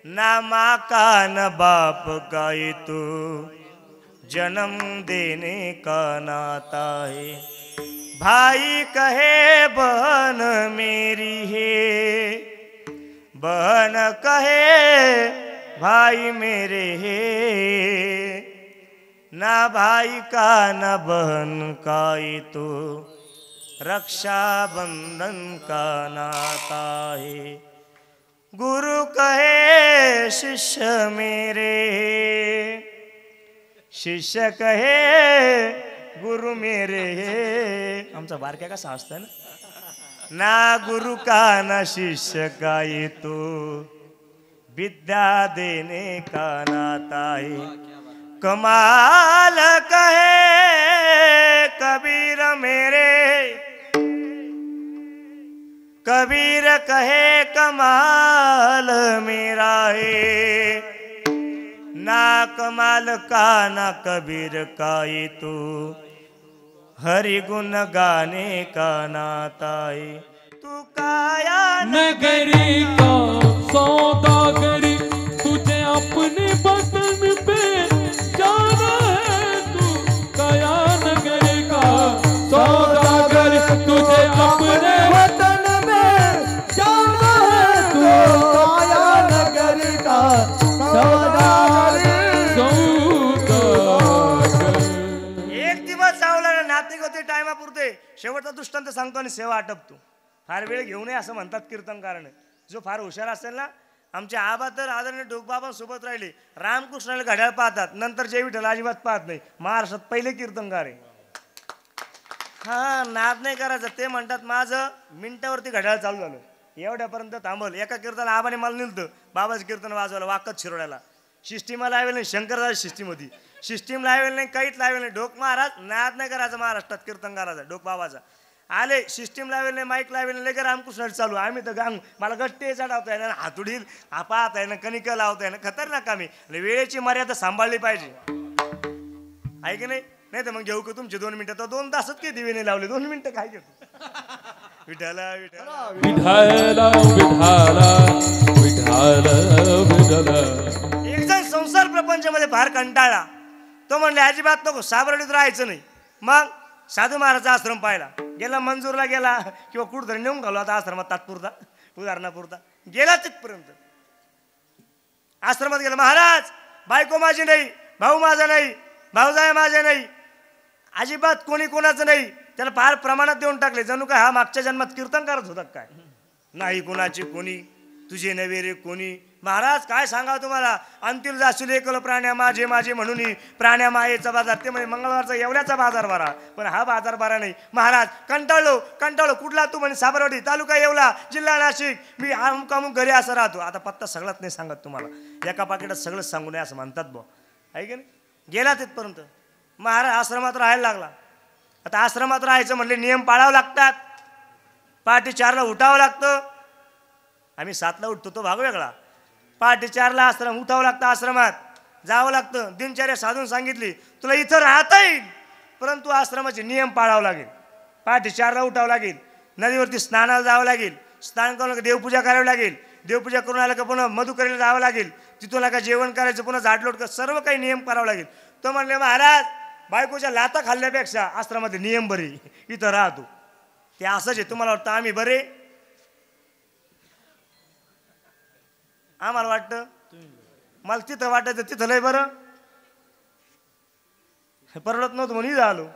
ना माँ का न बाप का ये तो जन्म देने का नाता है. भाई कहे बहन मेरी है, बहन कहे भाई मेरे है. ना भाई का न बहन का ये तो रक्षा बंधन का नाता है. गुरु कहे शिष्य मेरे, शिष्य कहे गुरु मेरे है. आमचा बारक्या कसा असतं ना. ना गुरु का ना शिष्य का ये तो विद्या देने का नाता है. कमाल कहे कबीर मेरे, कबीर कहे कमाल मेरा है. ना कमाल का ना कबीर का ये तो हरि गुण गाने का नाता है. तू काया नगरी का सौदागरी, तुझे अपने बदन पे जाना है. तू काया नगरी का सौदागरी, तुझे अपने वतन में जाना है. तू काया नगरी का सौदागर. एक दिवस चावला ना नाते होते टायमापुरते. शेवटचा दृष्टांत सांगतो आणि सेवा आटपतो. फार वेळ घेऊ नये असं म्हणतात कीर्तनकाराने. जो फार हुशार असेल ना, आमचे आबा तर आदरणीय ढोकबाबांसोबत राहिले. रामकृष्णाला घड्याळ पाहतात, नंतर जय विठ्ठल अजिबात पाहत नाही. महाराष्ट्रात पहिले कीर्तनकार आहे. हा, नाद नाही करायचं. ते म्हणतात माझं मिनिटावरती घड्याळ चालू झालं, एवढ्यापर्यंत थांबवलं. एका कीर्तन आबाने मला नेलतं बाबाचं कीर्तन वाजवायला वाकत शिरोड्याला. सिस्टीम लावेल नाही, शंकरदास सिस्टीम होती. सिस्टीम लावेल नाही, काहीच लावेल नाही. ढोक महाराज नाद नाही करायचा महाराष्ट्रात कीर्तनकाराचा, ढोक बाबाचा. आले सिस्टीम लावेल नाही, माईक लावेल नाही, लगे रामकृष्ण चालू. आम्ही तर गांग, मला गट्टे चढावता आहे ना, हातुडील पाहत आहे ना, कणिका लावता आहे ना, खतरनाक आम्ही. वेळेची मर्यादा सांभाळली पाहिजे, आहे की नाही. नाही तर मग घेऊ का तुमचे 2 मिनिटं, तर 2 तासच काही दिवे नाही लावले, 2 मिनिटं काय घेतो. विठाला विठाला विठाला विठाला विठाला विठाला. एक जण संसार प्रपंचामध्ये फार कंटाळला. तो म्हणले अजिबात नको, साबरडीत राहायचं नाही. मग साधू महाराजचा आश्रम पाहिला, गेला मंजूरला गेला किंवा कुठतरी नेऊन घालू आता आश्रमात तात्पुरता उदाहरणापुरता गेला तिथपर्यंत. आश्रमात गेला, महाराज बायको माझी नाही, भाऊ माझा नाही, भाऊजाय माझे नाही, अजिबात कोणी कोणाचं नाही. त्याला फार प्रमाणात देऊन टाकले, जणू काय हा मागच्या जन्मात कीर्तन करत होता काय. नाही कोणाची कोणी, तुझे नवे रे कोणी. महाराज काय सांगा तुम्हाला, अंतिल जाशील एकल प्राण्या माझे माझे म्हणून प्राण्या मायेचा बाजार, ते म्हणजे मंगळवारचा एवढ्याचा बाजार भरा, पण हा बाजार भरा नाही. महाराज कंटाळलो कंटाळलो. कुठला तू म्हणे साबरवाडी, तालुका येवला, जिल्हा नाशिक, मी अमुक अमुक घरी असं राहतो. आता पत्ता सगळाच नाही सांगत तुम्हाला, एका पाकिटात सगळंच सांगू नये असं म्हणतात बो, आहे की नाही. गेला तिथपर्यंत महाराज आश्रमात राहायला लागला. आता आश्रमात राहायचं म्हणले नियम पाळावं लागतात. पहाटे 4ला उठावं लागतं. आम्ही 7ला उठतो तो भाग वेगळा. पहाटे 4ला आश्रम उठावं लागतं, आश्रमात जावं लागतं. दिनचर्या साधून सांगितली, तुला इथं राहता येईल परंतु आश्रमाचे नियम पाळावं लागेल. पहाटे 4ला उठावं लागेल, नदीवरती स्नानाला जावं लागेल, स्नान करून देवपूजा करावी लागेल, देवपूजा करून आलं का पुन्हा मधुकरीला जावं लागेल, तिथून का जेवण करायचं, पुन्हा झाडलोट कर, सर्व काही नियम करावं लागेल. तो म्हणले, महाराज बायकोच्या लाता खाल्ल्यापेक्षा आश्रमाचे नियम बरे, इथं राहतो. ते असंच आहे. तुम्हाला वाटतं आम्ही बरे, आम्हाला वाटतं, मला तिथं वाटायचं तिथं लय बरं, परवडत नव्हतं म्हणून झालो.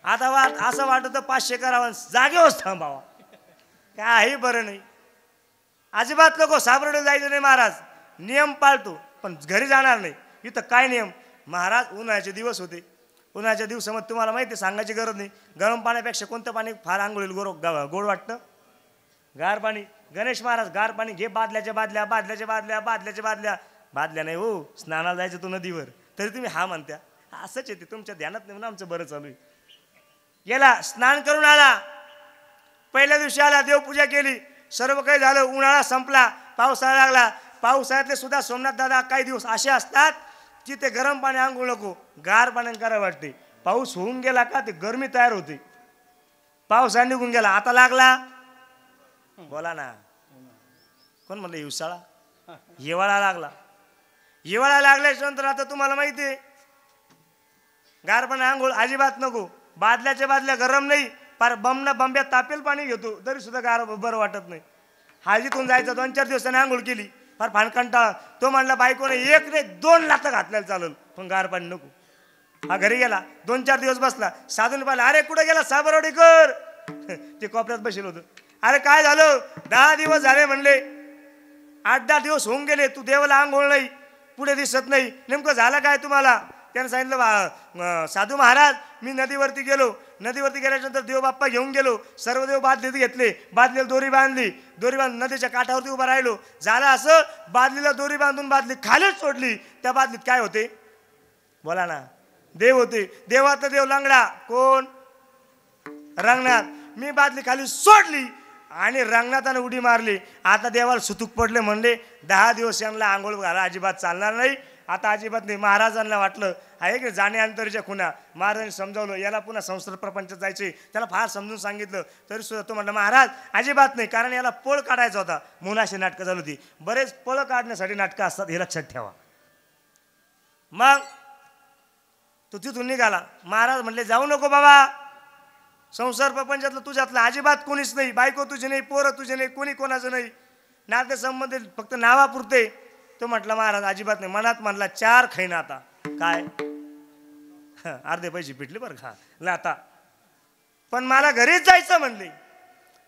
आता असं वाटतं 500 करावं, जागेवरच थांबावा, काही बरं नाही. अजिबात नको साबरडे जायचं नाही. महाराज नियम पाळतो पण घरी जाणार नाही. इथं काय नियम महाराज. उन्हाळ्याचे दिवस होते, उन्हाळ्याच्या दिवसामध्ये तुम्हाला माहिती सांगायची गरज नाही, गरम पाण्यापेक्षा कोणतं पाणी फार आंघोळीला गोड वाटतं? गार पाणी. गणेश महाराज गार पाणी घे, बादल्याच्या बादल्या, बादल्याच्या बादल्या, बादल्याच्या बादल्या. बादल्या नाही हो, स्नानाला जायचं तो नदीवर, तरी तुम्ही हा म्हणत्या. असंच येते, तुमच्या ध्यानात नाही म्हणून आमचं बरं चालू आहे. गेला, स्नान करून आला, पहिल्या दिवशी आला, देवपूजा केली, सर्व काही झालं. उन्हाळा संपला, पावसाळा लागला. पावसाळ्यातले सुद्धा सोमनाथ दादा काही दिवस असे असतात की ते गरम पाणी आंघोळ नको, गार पाण्याने करावं वाटते. पाऊस होऊन गेला का ते गरमी तयार होते. पावसाळा निघून गेला, आता लागला, बोला ना कोण म्हणलं हिवसाळा, हिवाळा लागला. हिवाळा लागल्याच्या नंतर आता तुम्हाला माहिती आहे गार पाणी आंघोळ अजिबात नको. बादल्याच्या बादल्या गरम नाही, फार बंब्यात तापेल पाणी घेतो तरी सुद्धा गार बरं वाटत नाही. हाजीतून जायचं, 2-4 दिवसांनी आंघोळ केली, फार फानकंटाळा. तो म्हणला बायकोने 1 नाही 2 लाथा घातल्याला चालेल पण गार पाणी नको. हा घरी गेला, 2-4 दिवस बसला. साधून पाहिलं, अरे कुठे गेला साबरवाडीकर, ते कोपऱ्यात बसेल होतं. अरे काय झालं, 10 दिवस झाले म्हणले, 8-10 दिवस होऊन गेले, तू देवाला आंघोळ नाही, पुढे दिसत नाही, नेमकं झालं काय तुम्हाला? त्यानं सांगितलं, साधू महाराज मी नदीवरती गेलो, नदीवरती गेल्यानंतर देवबाप्पा घेऊन गेलो, सर्व देव बादलीत घेतले, बादलीला दोरी बांधली, दोरी बांधून नदीच्या काठावरती उभा राहिलो. झालं असं, बादलीला दोरी बांधून बादली खालीच सोडली. त्या बादलीत काय होते बोला ना? देव होते. देवातला देव लंगडा कोण? रंगनाथ. मी बादली खाली सोडली आणि रंगनाथाने उडी मारली. आता देवाला सुतूक पडले, म्हणले 10 दिवस यांना आंघोळ घाला अजिबात चालणार नाही. आता अजिबात नाही. महाराजांना वाटलं आहे की जाण्याअंतरीच्या खुणा. महाराजांनी समजावलं, याला पुन्हा संसार प्रपंचात जायचे, त्याला फार समजून सांगितलं तरी सुद्धा तो म्हणला महाराज अजिबात नाही, कारण याला पळ काढायचा होता. म्हणून अशी नाटकं झाली होती. बरेच पळ काढण्यासाठी नाटकं असतात, हे लक्षात ठेवा. मग तो तिथून निघाला. महाराज म्हणले जाऊ नको बाबा, संसार प्रपंचातलं तुझ्यातलं अजिबात कोणीच नाही, बायको तुझी नाही, पोरं तुझे नाही, कोणी कोणाचं नाही, नातेसंबंध फक्त नावापुरते. तो म्हटला महाराज अजिबात नाही. मनात म्हणला 4 खैना आता काय अर्धे पैसे पिटले बरं का लाता, पण मला घरीच जायचं म्हणले.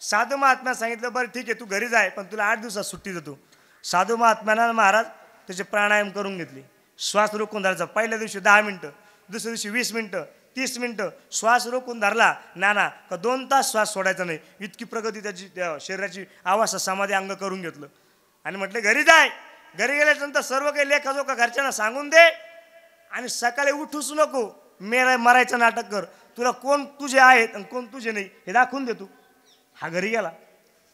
साधू महात्म्या सांगितलं बरं ठीक आहे तू घरी जाय, पण तुला 8 दिवसात सुट्टी देतो. साधू महात्म्यानं महाराज त्याचे प्राणायाम करून घेतले. श्वास रोखून धरायचा. पहिल्या दिवशी 10 मिनिटं, दुसऱ्या दिवशी 20 मिनिटं, 30 मिनिटं श्वास रोखून धरला नाना का 2 तास श्वास सोडायचा नाही. इतकी प्रगती त्याची शरीराची आवाज समाधी अंग करून घेतलं आणि म्हटलं घरी जाय. घरी गेल्यानंतर सर्व काही लेखाजोखा घरच्यांना सांगून दे आणि सकाळी उठूच नको, मरायचं नाटक कर. तुला कोण तुझे आहेत आणि कोण तुझे नाही हे दाखवून दे तू. हा घरी गेला.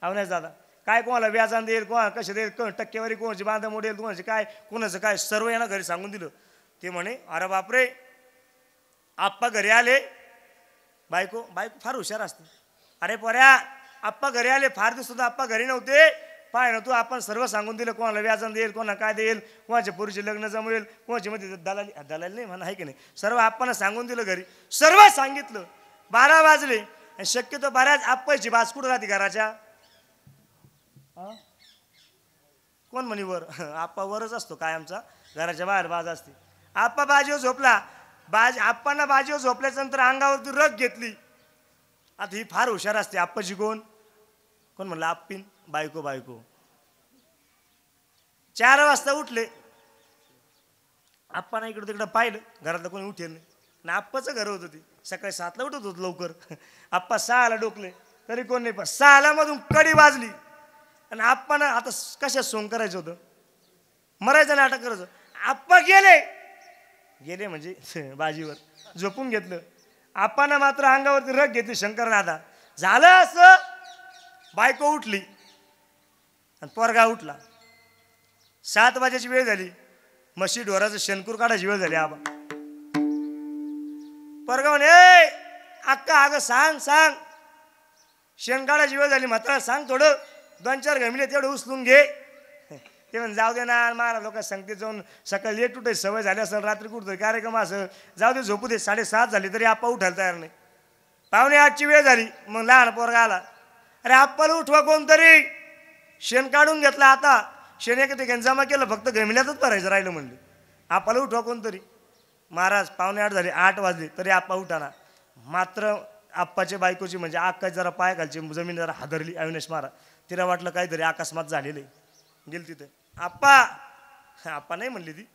अवनाश दादा काय कोणाला व्याजान देईल, कोणाला कसे देईल, टक्केवारी कोणाची बांधा मोडेल, कोणाचे काय, कोणाचं काय, सर्व यांना घरी सांगून दिलं. ते म्हणे अरे बापरे. आप्पा घरी आले. बायको फार हुशार असते. अरे पोऱ्या आप्पा घरी आले. फार दिवस आप्पा घरी नव्हते. पाय ना तू, आपण सर्व सांगून दिलं, कोणाला व्याजन देईल, कोणाला काय देईल, कोणाच्या पोरीचे लग्न जमवेल, कोणाची मध्ये दलाली दलाली नाही म्हणा, आहे की नाही, सर्व आपण सांगून दिलं घरी, सर्व सांगितलं. 12 वाजले आणि शक्यतो बऱ्याच आप्पाची बाज कुठं राहते घराच्या, कोण म्हणे वर, आप्पा वरच असतो काय, आमचा घराच्या बाहेर बाज असते. आप्पा बाजीवर झोपला, आप्पांना बाजीवर झोपल्याच्या नंतर अंगावरती रग घेतली. आता ही फार हुशार असते आप्पाची. कोण म्हणलं, आप्पीन बायको. 4 वाजता उठले, आप्पांना इकडं तिकडं पाहिलं, घरातलं कोणी उठेल नाही. आणि आप्पाचं घर होतं ते, सकाळी 7ला उठत होत लवकर. आप्पा 6ला डोकले तरी कोण नाही, पण 6ला मधून कडी वाजली. आणि आप्पानं आता कशा सोंग करायचं होतं, मरायचं नाटक करायचं. आप्पा गेले म्हणजे बाजीवर झोपून घेतलं. आप्पानं मात्र अंगावरती रग घेतली शंकरनाथा. झालं असं, बायको उठली आणि पोरगा उठला. 7 वाजेची वेळ झाली, म्हशी ढोराचं शेणकूर काढायची वेळ झाली. आबा पोरगा म्हणे, अक्का अगं सांग शेण काढायची वेळ झाली, म्हातारा सांग थोडं, 2-4 घमिले तेवढं उचलून घे. ते म्हणे, जाऊ दे ना, मला लोक सांगते, जाऊन सकाळी लेट उठायची सवय झाली असेल, रात्री कुठतरी कार्यक्रम असं, जाऊ दे झोपू दे. 7:30 झाली तरी आप्पा उठायला तयार नाही. 7:45ची वेळ झाली, मग लहान पोरगा आला. अरे आप्पाला उठवा कोणतरी, शेण काढून घेतला. आता शेण एका ठिकाणी जमा केलं, फक्त घमिल्यातच भरायचं राहिलं. म्हणले आप्पाला उठवा कोणतरी. महाराज 7:45 झाले, 8 वाजले तरी आप्पा उठाना. मात्र आप्पाच्या बायकोची म्हणजे आक्का जरा पाय घालची जमीन जरा हादरली. अविनाश महाराज, तिला वाटलं काहीतरी अकस्मात झालेलं आहे. गेली तिथे, आप्पा नाही म्हणली ती.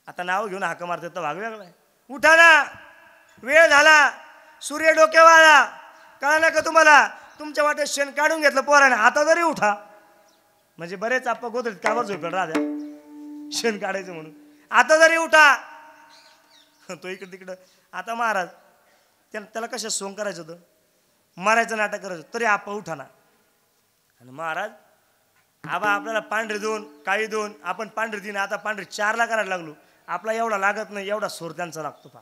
आता नाव घेऊन हाका मारते तर भाग वेगळा आहे. उठा ना, वेळ झाला, सूर्य डोक्यावर आला, कळलं का तुम्हाला, तुमच्या वाटेत शेण काढून घेतलं पोराने, आता तरी उठा. म्हणजे बरेच आप्पा गोदरीत कावर झोपेल राहत्या शेण काढायचं म्हणून, आता तरी उठा. तो इकडं तिकडं. आता महाराज त्याला कशा सोंग करायचं होतं, मारायचं नाटक करायचं, तरी आप्पा उठाना. आणि महाराज, आबा आपल्याला पांढरे 2 काळी 2, आपण पांढरी 3, आता पांढरी 4ला करायला लागलो. आपला एवढा लागत नाही, एवढा सोर त्यांचा लागतो. पहा,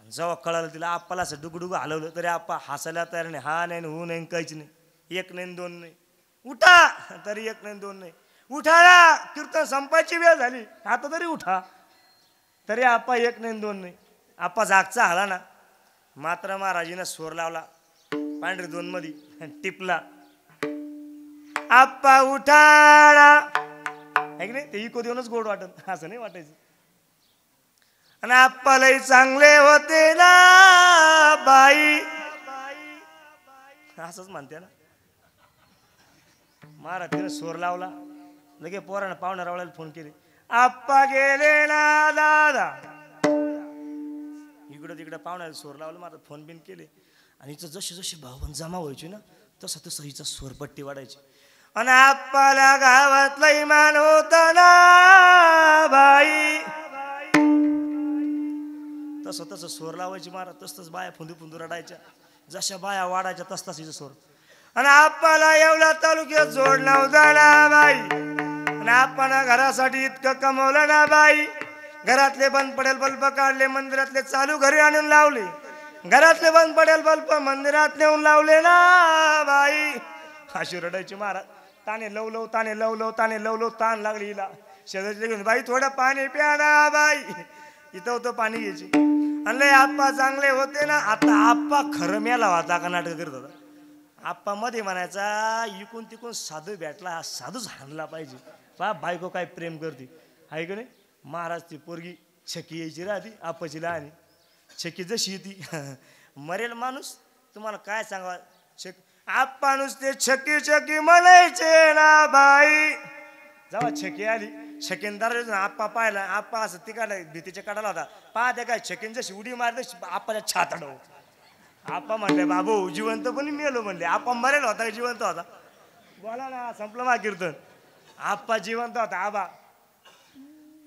जेव्हा कळालं तिला, आप्पाला असं डुगडुगू हलवलं तरी आप्पा हसायला तयार नाही. हा नाही, हो नाही, काहीच नाही. 1 नाही 2 नाही. उठा, तरी 1 नाही 2 नाही. उठा ना, कीर्तन संपायची वेळ झाली, आता तरी उठा. तरी आप्पा 1 नाही 2 नाही. आप्पा जागचा हला ना. मात्र महाराजीनं सोर लावला पांढरी 2 मध्ये, टिपला. आप्पा उठाला, आहे की नाही, ते इको देऊनच गोड वाटत, असं नाही वाटायचं. आणि आप्पा लई चांगले होते ना बाई, असंच म्हणते ना. महाराज तिने सोर लावला, लगे पोरानं पाहुण्या रावळ्याला फोन केले, आप्पा गेले ना दादा. इकडं तिकडं पाहुण्याला सोर लावलं, माझा फोन बिन केले. आणि हिचं जशी जशी भावबंद जमा व्हायची ना, तसं हिचा स्वरपट्टी वाढायची. आणि आप्पाला गावातला इमान होता ना बाई, तसं सोर लावायची महाराज. तसंच बाया फुंदू रडायच्या, जशा बाया वाढायच्या तसताच हिचं सोर. आणि आप्पाला एवढा तालुक्यात जोड नव्हता ना बाई. आणि आपण घरासाठी इतकं कमवलं ना बाई. घरातले बंद पडेल बल्ब काढले, मंदिरातले चालू घरी आणून लावले. घरातले बंद पडेल बल्ब मंदिरात नेऊन लावले ना बाई. अशी रडायची महाराज. ताने लवलव ताण लागली हिला. शेजारची घेऊन, बाई थोडं पाणी प्या ना बाई. इथं होतं पाणी घ्यायची. आणि आप्पा चांगले होते ना. आता आप्पा खरं मेला होता का नाटक करत होता. आप्पा मध्ये म्हणायचा, इकून तिकून साधू भेटला, साधूच हाणला पाहिजे. पा बायको काय प्रेम करते, आहे का नाही. महाराज ती पोरगी छकी यायची राहती, आप्पाची लहानी. छकी जशी येते, मरेल माणूस तुम्हाला काय सांगा. आप्पा नुसते छकी म्हणायचे ना बाई. जेव्हा छकी आली, छकीनदार आप्पा पाहिला. आप्पा असं तिकडे भीतीच्या काढायला होता. पाहते काय छकीन जशी उडी मारते आप्पाच्या छाताड. आप्पा म्हणले, बाबू जिवंत पण मेलो म्हणले. आप्पा मरेल होता, जिवंत होता. बोला ना, संपलं मा कीर्तन. आप्पा जिवंत होता आबा.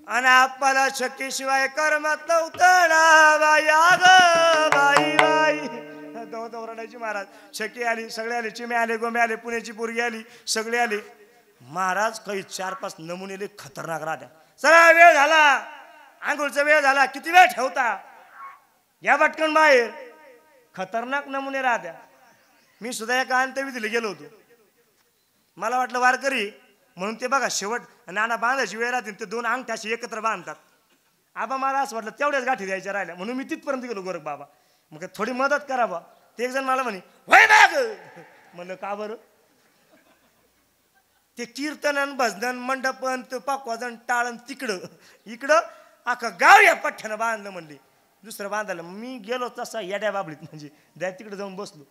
आणि आप्पाला छक्की शिवाय करमत नव्हतं ना बाई. अगं बाई बाई तो रडायची महाराज. छक्की आली, सगळे आले, चिमे आले, गोमे आले, पुण्याची पोरगी आली, सगळे आले. महाराज काही 4-5 नमुने लई खतरनाक राहत्या. चला वेळ झाला, आंघोळचा वेळ झाला, किती वेळ ठेवता, या पटकन बाहेर. खतरनाक नमुने राहत्या. मी सुद्धा एका अंत्यविधीला गेलो होतो. मला वाटलं वारकरी म्हणून ते बघा शेवट नाना बांधायची वेळ राहते ते दोन अंगठ्याशी एकत्र बांधतात. आबा मला असं वाटलं तेवढ्याच गाठी द्यायच्या राहिल्या म्हणून मी तिथपर्यंत गेलो गोरख बाबा. मग थोडी मदत करा बा. ते एक जण मला म्हणे वय ना म्हणलं का बरं. ते कीर्तन भजन मंडपन ते पाकवाजन टाळण तिकडं इकडं अख्खं गाव या पठ्ठ्यानं बांधलं म्हणली. दुसरं बांधायला मी गेलो तसा येड्या बाबलीत म्हणजे द्या तिकडे जाऊन बसलो.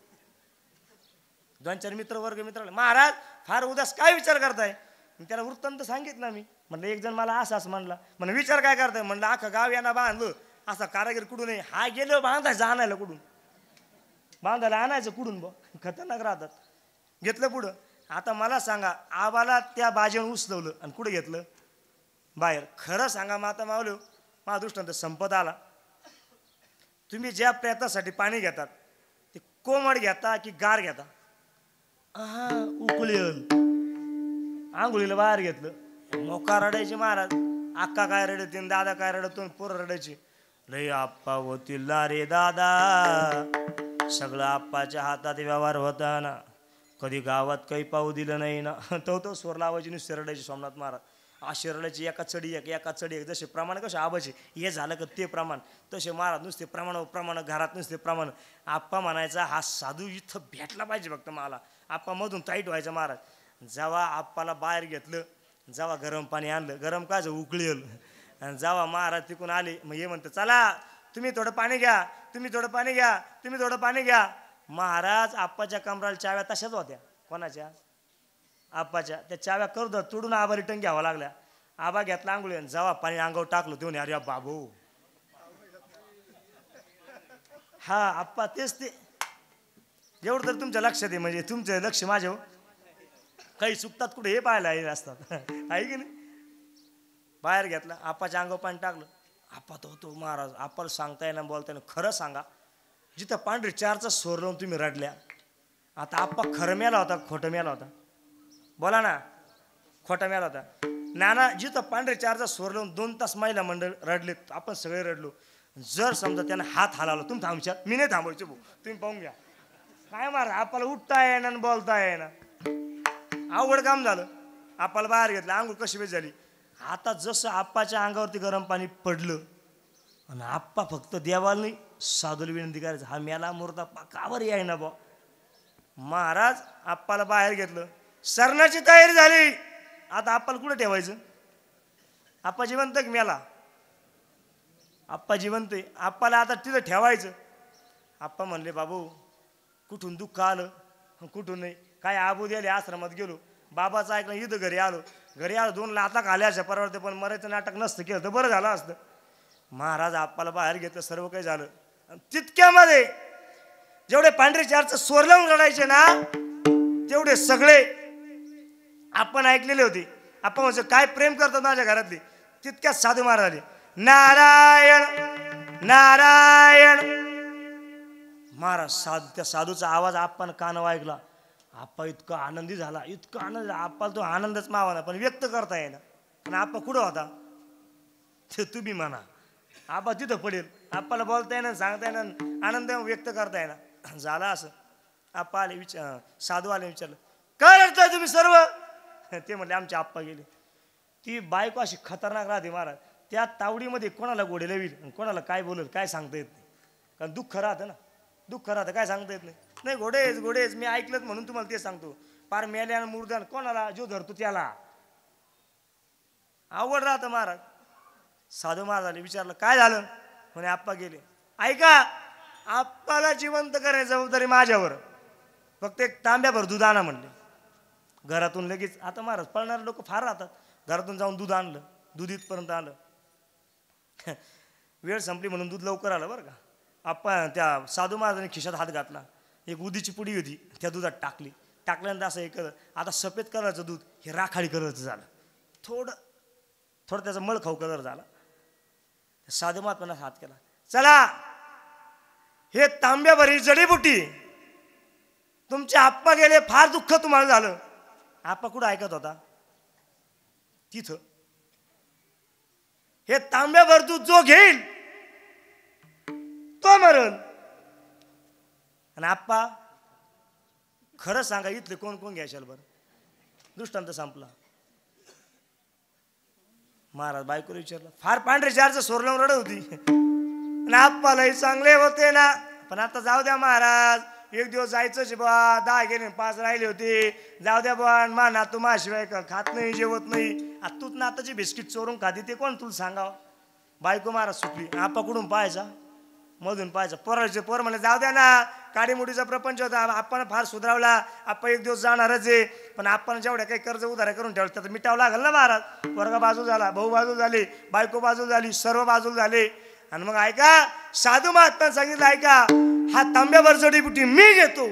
2-4 मित्र महाराज फार उदास काय विचार करताय. त्याला वृत्तांत सांगितलं मी. म्हणलं एक जण मला असं म्हणला. म्हणलं विचार काय करताय. म्हणलं अख्खं गाव यांना बांधलं असा कारागीर कुठून आहे. हा गेलो बांधायचं आणायला कुठून बांधायला आणायचं कुठून बा खतरनाक राहतात. घेतलं पुढं. आता मला सांगा आबाला त्या बाजेवर उचलवलं आणि कुठे घेतलं बाहेर. खरं सांगा माता मावलो माझा दृष्टांत संपत आला. तुम्ही ज्या प्रयत्नासाठी पाणी घेतात ते कोमट घेता की गार घेता. हा उकळेल आंघोळीला बाहेर घेतलं. मोका रडायचे महाराज. अक्का काय रडते दादा काय रडतो पोरं रडायचे. लय आप्पा होतील रे दादा. सगळं आप्पाच्या हातात व्यवहार होता ना. कधी गावात काही पाहू दिलं नाही ना. तो स्वर लावायची नुसते रडायचे सोमनाथ महाराज. अशी रडायची एका चढी एका चढी एक. जसे प्रमाण कसे आबाचे हे झालं का ते प्रमाण तसे महाराज नुसते प्रमाण घरात नुसते प्रमाण. आप्पा म्हणायचा हा साधू इथं भेटला पाहिजे फक्त मला. आप्पा मधून टाईट व्हायचा महाराज. जेव्हा आप्पाला बाहेर घेतलं जेव्हा गरम पाणी आणलं गरम काय उकळेल आणि जेव्हा महाराज तिकून आले मग हे म्हणतं चला तुम्ही थोडं पाणी घ्या तुम्ही थोडं पाणी घ्या तुम्ही थोडं पाणी घ्या. महाराज आप्पाच्या कमराला चाव्या तशाच होत्या. कोणाच्या आप्पाच्या. त्या चाव्या करत तोडून आबा रिटर्न घ्यावा लागल्या. आबा घेतला आंघोळी आणि जेव्हा पाणी अंगावर टाकलं तेव्हा अरे बाबू हा आप्पा तेच ते. एवढं तर तुमच्या लक्षात आहे म्हणजे तुमचं लक्ष माझ्यावर काही चुकतात कुठे हे पाहायला हे असतात आहे की नाही. बाहेर घेतला आप्पाच्या अंगावर पाणी टाकलं. आप्पा तो महाराज आप्पाला सांगता येणार बोलता येणार. खरं सांगा जिथं पांढरी चारचा स्वर लावून तुम्ही रडल्या आता आप्पा खरं मेला होता खोटं मेला होता बोला ना. खोटा मेला होता. नाना जिथं पांढरे चारचा स्वर लावून 2 तास महिला मंडळ रडले आपण सगळे रडलो. जर समजा त्यानं हात हलावला तुम्ही थांबच्या मी नाही थांबायचो भाऊ तुम्ही पाहून घ्या. काय मार आपल्याला उठता येईना आणि बोलता येईना. अवघड काम झालं. आपल्याला बाहेर घेतलं आंघोळ कशी वेळ झाली. आता जसं आप्पाच्या अंगावरती गरम पाणी पडलं आणि आप्पा फक्त देवाला नाही साधूला विनंती करायचं हा मेला मुर्दा कावर यायना बा. महाराज आप्पाला बाहेर घेतलं. सरण्याची तयारी झाली. आता आप्पाला कुठे ठेवायचं. आप्पा जिवंत की मेला. आप्पा जिवंत आहे. आप्पाला आता तिथं ठेवायचं. आप्पा म्हणले बाबू कुठून दुःख आलं कुठून नाही. काय आबू द्याले आश्रमात गेलो बाबाचं ऐकलं इथं घरी आलो 2 लाथा खाल्या अशा परवडते पण मरायचं नाटक नसतं केलं तर बरं झालं असतं. महाराज आप्पाला बाहेर घेतलं सर्व काही झालं. तितक्यामध्ये जेवढे पांढरे चारचं स्वर लावून रडायचे ना तेवढे सगळे आपण ऐकलेले होते. आपण म्हणजे काय प्रेम करतात माझ्या घरातली. तितक्यात साधू महाराज आले. नारायण नारायण. महाराज त्या साधूचा आवाज आपण कानावर ऐकला. आप्पा इतका आनंदी झाला इतका आनंद. आप्पाला तो आनंदच मावाना पण व्यक्त करता येईना. आणि आप्पा कुठं होता ते तुम्ही म्हणा. आप्पा तिथं पडेल. आप्पाला बोलता येणार सांगता येणार आनंद व्यक्त करता येणार. झाला असं. आप्पा आले साधू आले विचारलं काय रडताय तुम्ही सर्व. ते म्हणले आमचे आप्पा गेले. ती बायको अशी खतरनाक राहते महाराज. त्या तावडीमध्ये कोणाला गोडे लावील कोणाला काय बोलेल काय सांगता येत नाही. कारण दुःख राहतं ना. दुःख राहतं काय सांगता येत नाही. नाही घोडेच मी ऐकलंच म्हणून तुम्हाला ते सांगतो. पार मेल्यानं मुर्दान कोणाला जो धरतो त्याला आवड राहतं महाराज. साधू महाराजांनी विचारलं काय झालं. म्हणे आप्पा गेले. ऐका आप्पाला जिवंत करण्याची जबाबदारी माझ्यावर. फक्त एक तांब्याभर दूध आणा म्हणले. घरातून लगेच आता महाराज पळणारे लोक फार राहतात. घरातून जाऊन दूध आणलं. दूध इथपर्यंत आलं. वेळ संपली म्हणून दूध लवकर आलं बरं का. आप्पा त्या साधू महाराजांनी खिशात हात घातला. एक उदीची पुडी होती त्या दुधात टाकल्यानंतर असं एक आता सफेद कलरचं दूध हे राखाडी कलरचं झालं. थोडं त्याचा मळखाऊ कलर झाला. साधू महात्म्यानं हात केला. चला हे तांब्याभरी जडीबुटी तुमचे आप्पा गेले फार दुःख तुम्हाला झालं. आप्पा कुठं ऐकत होता तिथं. हे तांब्याभर दूध जो घेईल तो मरण. आणि आप्पा खरं सांगा इथले कोण घ्यायशाल बरं. दृष्टांत संपला. महाराज बायकोला विचारलं, फार पांढरे चारचं सोरलं रडत होती ना, आप्पालाही चांगले होते ना, पण आता जाऊ द्या महाराज, एक दिवस जायचंच बा, 10 गेले 5 राहिले होते, जाऊ द्या बा, मा नातू माशिवाय खात नाही जेवत नाही, आता तूच नाताची बिस्किट चोरून खाती ते कोण तुला सांगावं. बायको महाराज सुटली. आप्पा कुठून पाहायचा, मधून पाहायचा. पोर म्हणे जाऊ द्या ना, काडीमुडीचा प्रपंच होता, आपण फार सुधारवला, आपण एक दिवस जाणारच आहे, पण आपण जेवढ्या काही कर्ज उधार करून ठेवलं तर मिटावं लागल ना महाराज. पोरगा बाजू झाला, भाऊ बाजू झाले, बायको बाजू झाली, सर्व बाजू झाले. आणि मग ऐका, साधू महात्मा सांगितलं, ऐका, हा तांब्यावर जडीबुटी मी घेतो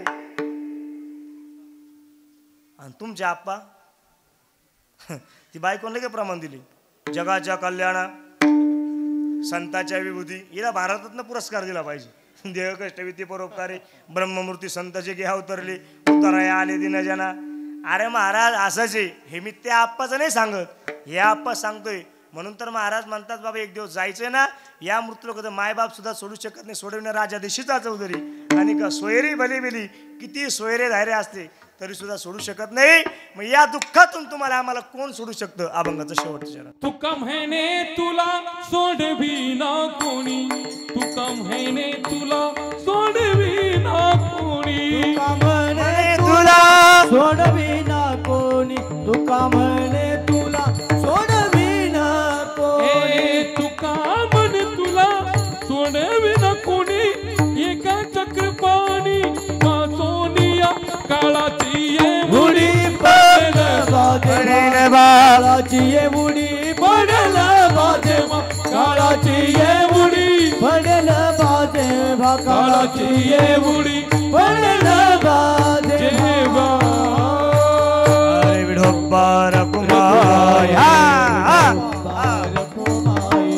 आणि तुमचे आप्पा ती बायकोला लगे प्रमाण दिली. जगाच्या कल्याणा संताच्या विभूती, हिला भारतातनं पुरस्कार दिला पाहिजे. देह कष्टविती परोपकारी ब्रह्ममूर्ती संताचे घ्या उतरली, उतराया आले दिनजना. अरे महाराज असंच आहे, हे मी त्या आप्पाचं नाही सांगत, हे आप्पा सांगतोय. म्हणून तर महाराज म्हणतात, बाबा एक दिवस जायचंय ना, या मृत्यू लोक मायबाप सुद्धा सोडू शकत नाही, सोडविणे राजा देशीचा चौधरी. आणि का सोयरी भली भली किती सोयरे धायरे असते तरी सुद्धा सोडू शकत नाही. मग या दुःखातून तुम्हाला आम्हाला कोण सोडू शकतं. अभंगाचं शेवटचं चरण. तुका म्हणे तुला सोडविना कोणी, तुका म्हणे तुला सोडविना कोणी, तुका म्हणे तुला सोडविना कोणी, तुका म्हणे तुला सोडविना कोणी, तुका म्हणे तुला सोडविना कोणी, एका चक्रपाणी सोनिया काळाची ये उडी पडल बाजे, काळाची ये उडी पडल बाजे, काळाची ये उडी पडल बाजे, काळाची ये उडी पडल बाजे. अरे विठोबार कुमार, विठोबार घुमाई,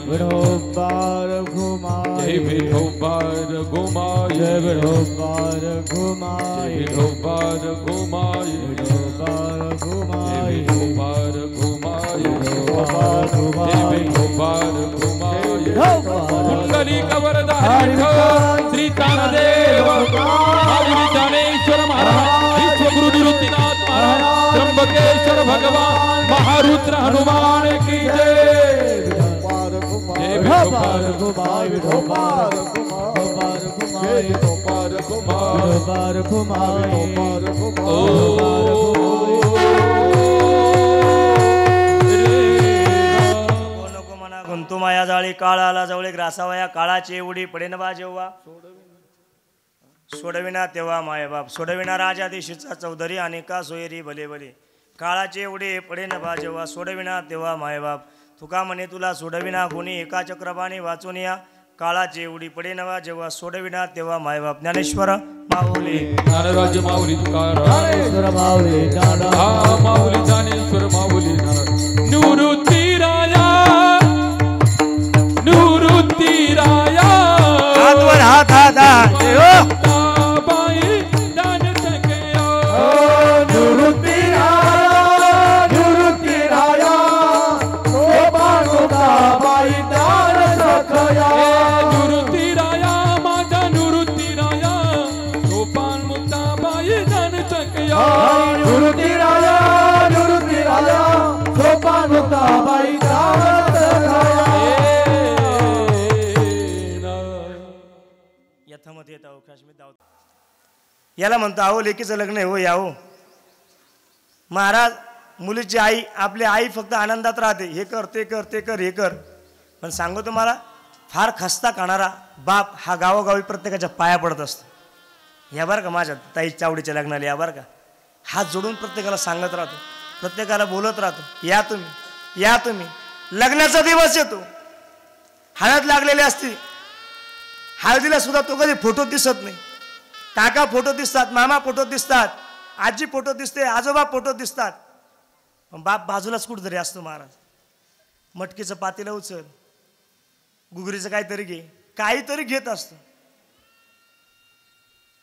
विठोबार घुमाई, विठोबार घुमाई, विठोबार घुमाई, विठोबार घुमाई, विठोबार घुमाई, विठोबार घुमाई, विठोबार घुमाई, विठोबार घुमाई. कुंडली कवरधारी श्री तानदेव माऊली ज्ञानेश्वर महाराज, विश्वगुरु निवृत्तीनाथ महाराज, त्र्यंबकेश्वर भगवान महारुद्र हनुमान की जय. विठोबार घुमाई, विठोबार घुमाई, विठोबार घुमाई, विठोबार घुमाई, विठोबार गुंतू माया जाळी काळाला जवळ ग्रासावया, काळाची उडी पडेन बा जेव्हा, सोडविना तेव्हा मायबाप, सोडविना राजा देशीचा चौधरी, आणि का सोयरी भले भले, काळाचे उडी पडेन बा जेव्हा, सोडविना तेव्हा मायबाप. तुका म्हणे तुला सोडविना कोणी, एका चक्रपाणी वाचून या, काळाची उडी पडेन बा जेव्हा, सोडविना तेव्हा मायबाप. ज्ञानेश्वर माऊली, ज्ञानराज माऊली तुकाराम, ज्ञानेश्वर माऊली, हा माऊली ज्ञानेश्वर माऊली. निवृत्ती राया, निवृत्ती राया, हातवर हात हात बाई दान सखया, निवृत्ती राया, निवृत्ती राया, सोपान मुक्ताबाई दान सखया, निवृत्ती राया, माझा निवृत्ती राया, सोपान मुक्ताबाई दान सखया, निवृत्ती राया, निवृत्ती राया, सोपान मुक्ताबाई दान सखया. यथामत येत आहो काश्मीर दावत. याला म्हणतो आहो लेकीचं लग्न आहे हो याहो. महाराज मुलीची आई, आपली आई फक्त आनंदात राहते, हे कर ते कर ते कर हे कर. पण सांगू तुम्हाला, फार खस्ता खाणारा बाप हा गावोगावी प्रत्येकाच्या पाया पडत असतो. या बरं का माझ्या ताई चावडीच्या लग्नाला, या बरं का, हात जोडून प्रत्येकाला सांगत राहतो, प्रत्येकाला बोलत राहतो, या तुम्ही, या तुम्ही. लग्नाचा दिवस येतो, हळद लागलेली असते, हळदीला सुद्धा तो कधी फोटो दिसत नाही. काका फोटो दिसतात, मामा फोटो दिसतात, आजी फोटो दिसते, आजोबा फोटो दिसतात, पण बाप बाजूलाच कुठतरी असतो. महाराज मटकीचं पातेलं उचल, गुगरीचं काहीतरी घे, काहीतरी घेत असतो,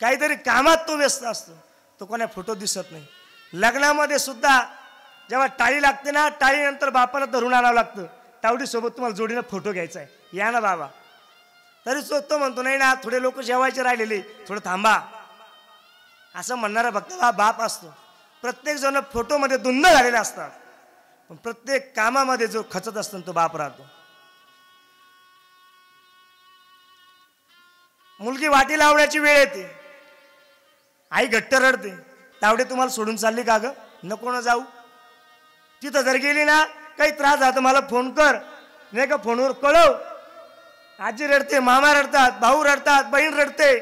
काहीतरी कामात तो व्यस्त असतो, तो कोणा फोटो दिसत नाही. लग्नामध्ये सुद्धा जेव्हा टाळी लागते ना, टाळीनंतर बापाला धरून आणावं लागतं, तावडीसोबत तुम्हाला जोडीनं फोटो घ्यायचा आहे, या ना बाबा. तरी तो म्हणतो नाही ना, थोडे लोक जेवायचे राहिलेले, थोडं थांबा. असं म्हणणारा भक्त हा बाप असतो. प्रत्येक जण फोटोमध्ये धुंद झालेले असतात, पण प्रत्येक कामामध्ये जो खचत असतो तो बाप राहतो. मुलगी वाटी लावण्याची वेळ येते, आई घट्ट रडते, तावडे तुम्हाला सोडून चालली का ग, नको ना जाऊ. तिथं जर गेली ना, काही त्रास झाला तर मला फोन कर, नाही का फोनवर कळव. आजी रडते, मामा रडतात, भाऊ रडतात, बहीण रडते,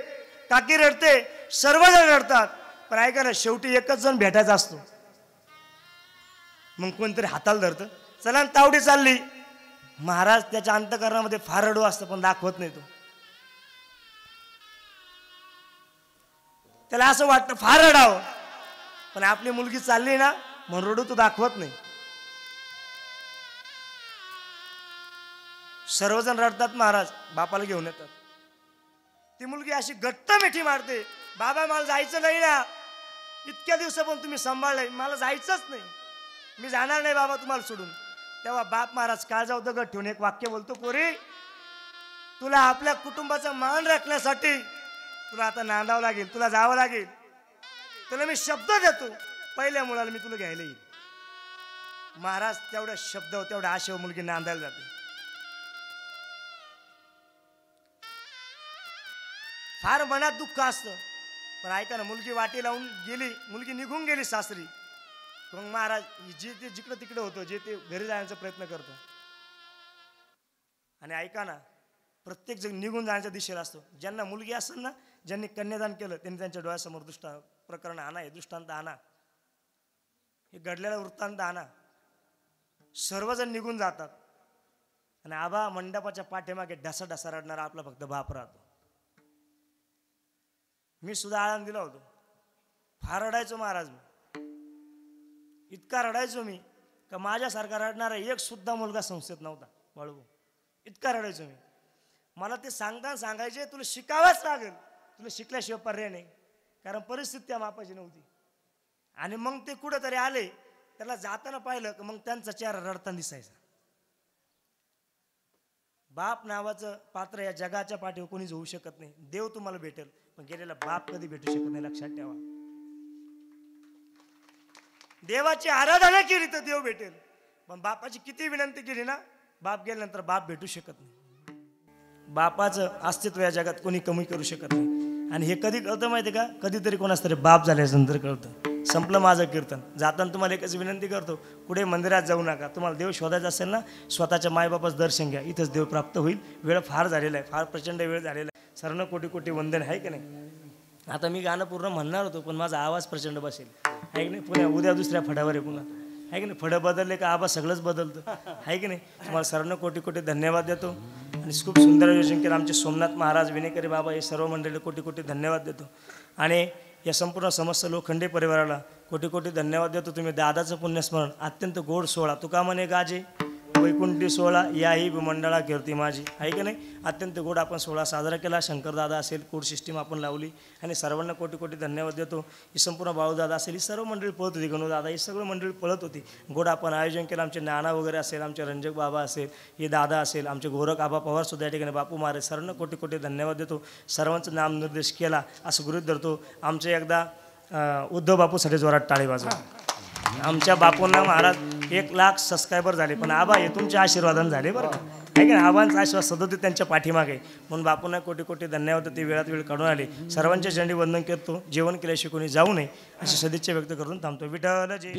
काकी रडते, सर्वजण रडतात. पण ऐका ना, शेवटी एकच जण भेटायचा असतो. मग कोणतरी हाताला धरतं, चला तावडी चालली. महाराज त्याच्या अंतःकरणामध्ये फार रडू असतं, पण दाखवत नाही. तो त्याला असं वाटतं फार रडावं, पण आपली मुलगी चालली ना म्हणून रडू तो दाखवत नाही. सर्वजण रडतात, महाराज बापाला घेऊन येतात. ती मुलगी अशी घट्ट मिठी मारते, बाबा मला जायचं नाही ना, इतक्या दिवसापासून तुम्ही सांभाळलंय, मला जायचंच नाही, मी जाणार नाही बाबा तुम्हाला सोडून. तेव्हा बाप महाराज काळजाव दगड ठेवून एक वाक्य बोलतो, पोरी तुला आपल्या कुटुंबाचा मान राखण्यासाठी तुला आता नांदावं लागेल, तुला जावं लागेल. तुला मी शब्द देतो, पहिल्या मुलाला मी तुला घ्यायला येईल. महाराज तेवढ्या शब्द तेवढ्या आशेवर मुलगी नांदायला जाते. फार मनात दुःख असतं, पण ऐका ना, मुलगी वाटी लावून गेली, मुलगी निघून गेली सासरी. मग महाराज जे ते जिकडं तिकडे होतं, जे ते घरी जाण्याचा प्रयत्न करतो. आणि ऐका ना, प्रत्येक जण निघून जाण्याच्या दिशेला असतो. ज्यांना मुलगी असेल ना, ज्यांनी कन्यादान केलं, त्यांनी त्यांच्या डोळ्यासमोर प्रकरण आणा, हे दृष्टांत आणा, हे घडलेला वृत्तांत आणा. सर्वजण निघून जातात आणि आबा मंडपाच्या पाठीमागे ढसा ढसा रडणारा आपला फक्त बाप राहतो. मी सुद्धा आळंद दिला होतो, फार रडायचो महाराज. मी इतका रडायचो मी का माझ्यासारखा रडणारा एक सुद्धा मुलगा संस्थेत नव्हता बाळू. इतका रडायचो मी. मला ते सांगताना सांगायचे, तुला शिकावंच लागेल, तुला शिकल्याशिवाय पर्याय नाही, कारण परिस्थिती त्या मापाची नव्हती. आणि मग ते कुठंतरी आले, त्याला जाताना पाहिलं की मग त्यांचा चेहरा रडताना दिसायचा. बाप नावाचं पात्र या जगाच्या पाठीवर कोणीच होऊ शकत नाही. देव तुम्हाला भेटेल, पण गेलेला बाप कधी भेटू शकत नाही, लक्षात ठेवा. देवाची आराधना केली तर देव भेटेल, पण बापाची किती विनंती केली ना, बाप गेल्यानंतर बाप भेटू शकत नाही. बापाचं अस्तित्व या जगात कोणी कमी करू शकत नाही. आणि हे कधी कळतं माहिती का, कधीतरी कोणाच तरी बाप झाल्यानंतर कळतं. संपलं माझं कीर्तन. जाताना तुम्हाला एकच विनंती करतो, कुठे मंदिरात जाऊ नका. तुम्हाला देव शोधायचा असेल ना, स्वतःच्या मायबापाचं दर्शन घ्या, इथंच देव प्राप्त होईल. वेळ फार झालेला आहे, फार प्रचंड वेळ झालेला आहे. सर्वांना कोटी कोटी वंदन, आहे की नाही. आता मी गाणं पूर्ण म्हणणार होतो, पण माझा आवाज प्रचंड बसेल, आहे की नाही. पुन्हा उद्या दुसऱ्या फडावर आहे पुन्हा, आहे की नाही. फडं बदलले का आवाज सगळंच बदलतं, आहे की नाही. तुम्हाला सर्वांना कोटी कोटी धन्यवाद देतो. आणि खूप सुंदर आयोजन केलं आमचे सोमनाथ महाराज, विनेकरी बाबा, हे सर्व मंडळीला कोटी कोटी धन्यवाद देतो. आणि या संपूर्ण समस्त लोखंडे परिवाराला कोटी कोटी धन्यवाद देतो. तुम्ही दादाचं पुण्यस्मरण, अत्यंत गोड सोहळा, तुका म्हणे गाजे वैकुंठी सोहळा, याही मंडळा कीर्ती माझी, आहे की नाही. अत्यंत गोड आपण सोहळा साजरा केला. शंकरदादा असेल, कोड सिस्टीम आपण लावली, आणि सर्वांना कोटी कोटी धन्यवाद देतो. ही संपूर्ण बाळूदादा असेल, ही सर्व मंडळी पळत होती, गणूदादा, ही सगळं मंडळी पळत होती. गोड आपण आयोजन केलं. आमचे नाना वगैरे असेल, आमचे रंजक बाबा असेल, हे दादा असेल, आमचे गोरख आबा पवार सुद्धा या ठिकाणी, बापू महाराज, सर्वांना कोटी कोटी धन्यवाद देतो. सर्वांचं नामनिर्देश केला असं गृहीत धरतो. आमचे एकदा उद्धव बापूसाठी जोरात टाळी वाजवा. आमच्या बापूंना महाराज 1,00,000 सबस्क्रायबर झाले, पण आबा हे तुमच्या आशीर्वादाने झाले बरं का, आहे की नाही. आबांचा आशीर्वाद सतत त्यांच्या पाठीमागे, म्हणून बापूंना कोटी कोटी धन्यवाद. ते वेळात वेळ काढून आले. सर्वांच्या चंडी वंदन करतो. जेवण केल्याशिवाय कोणी जाऊ नये अशी सदिच्छा व्यक्त करून थांबतो. विठ्ठल जय.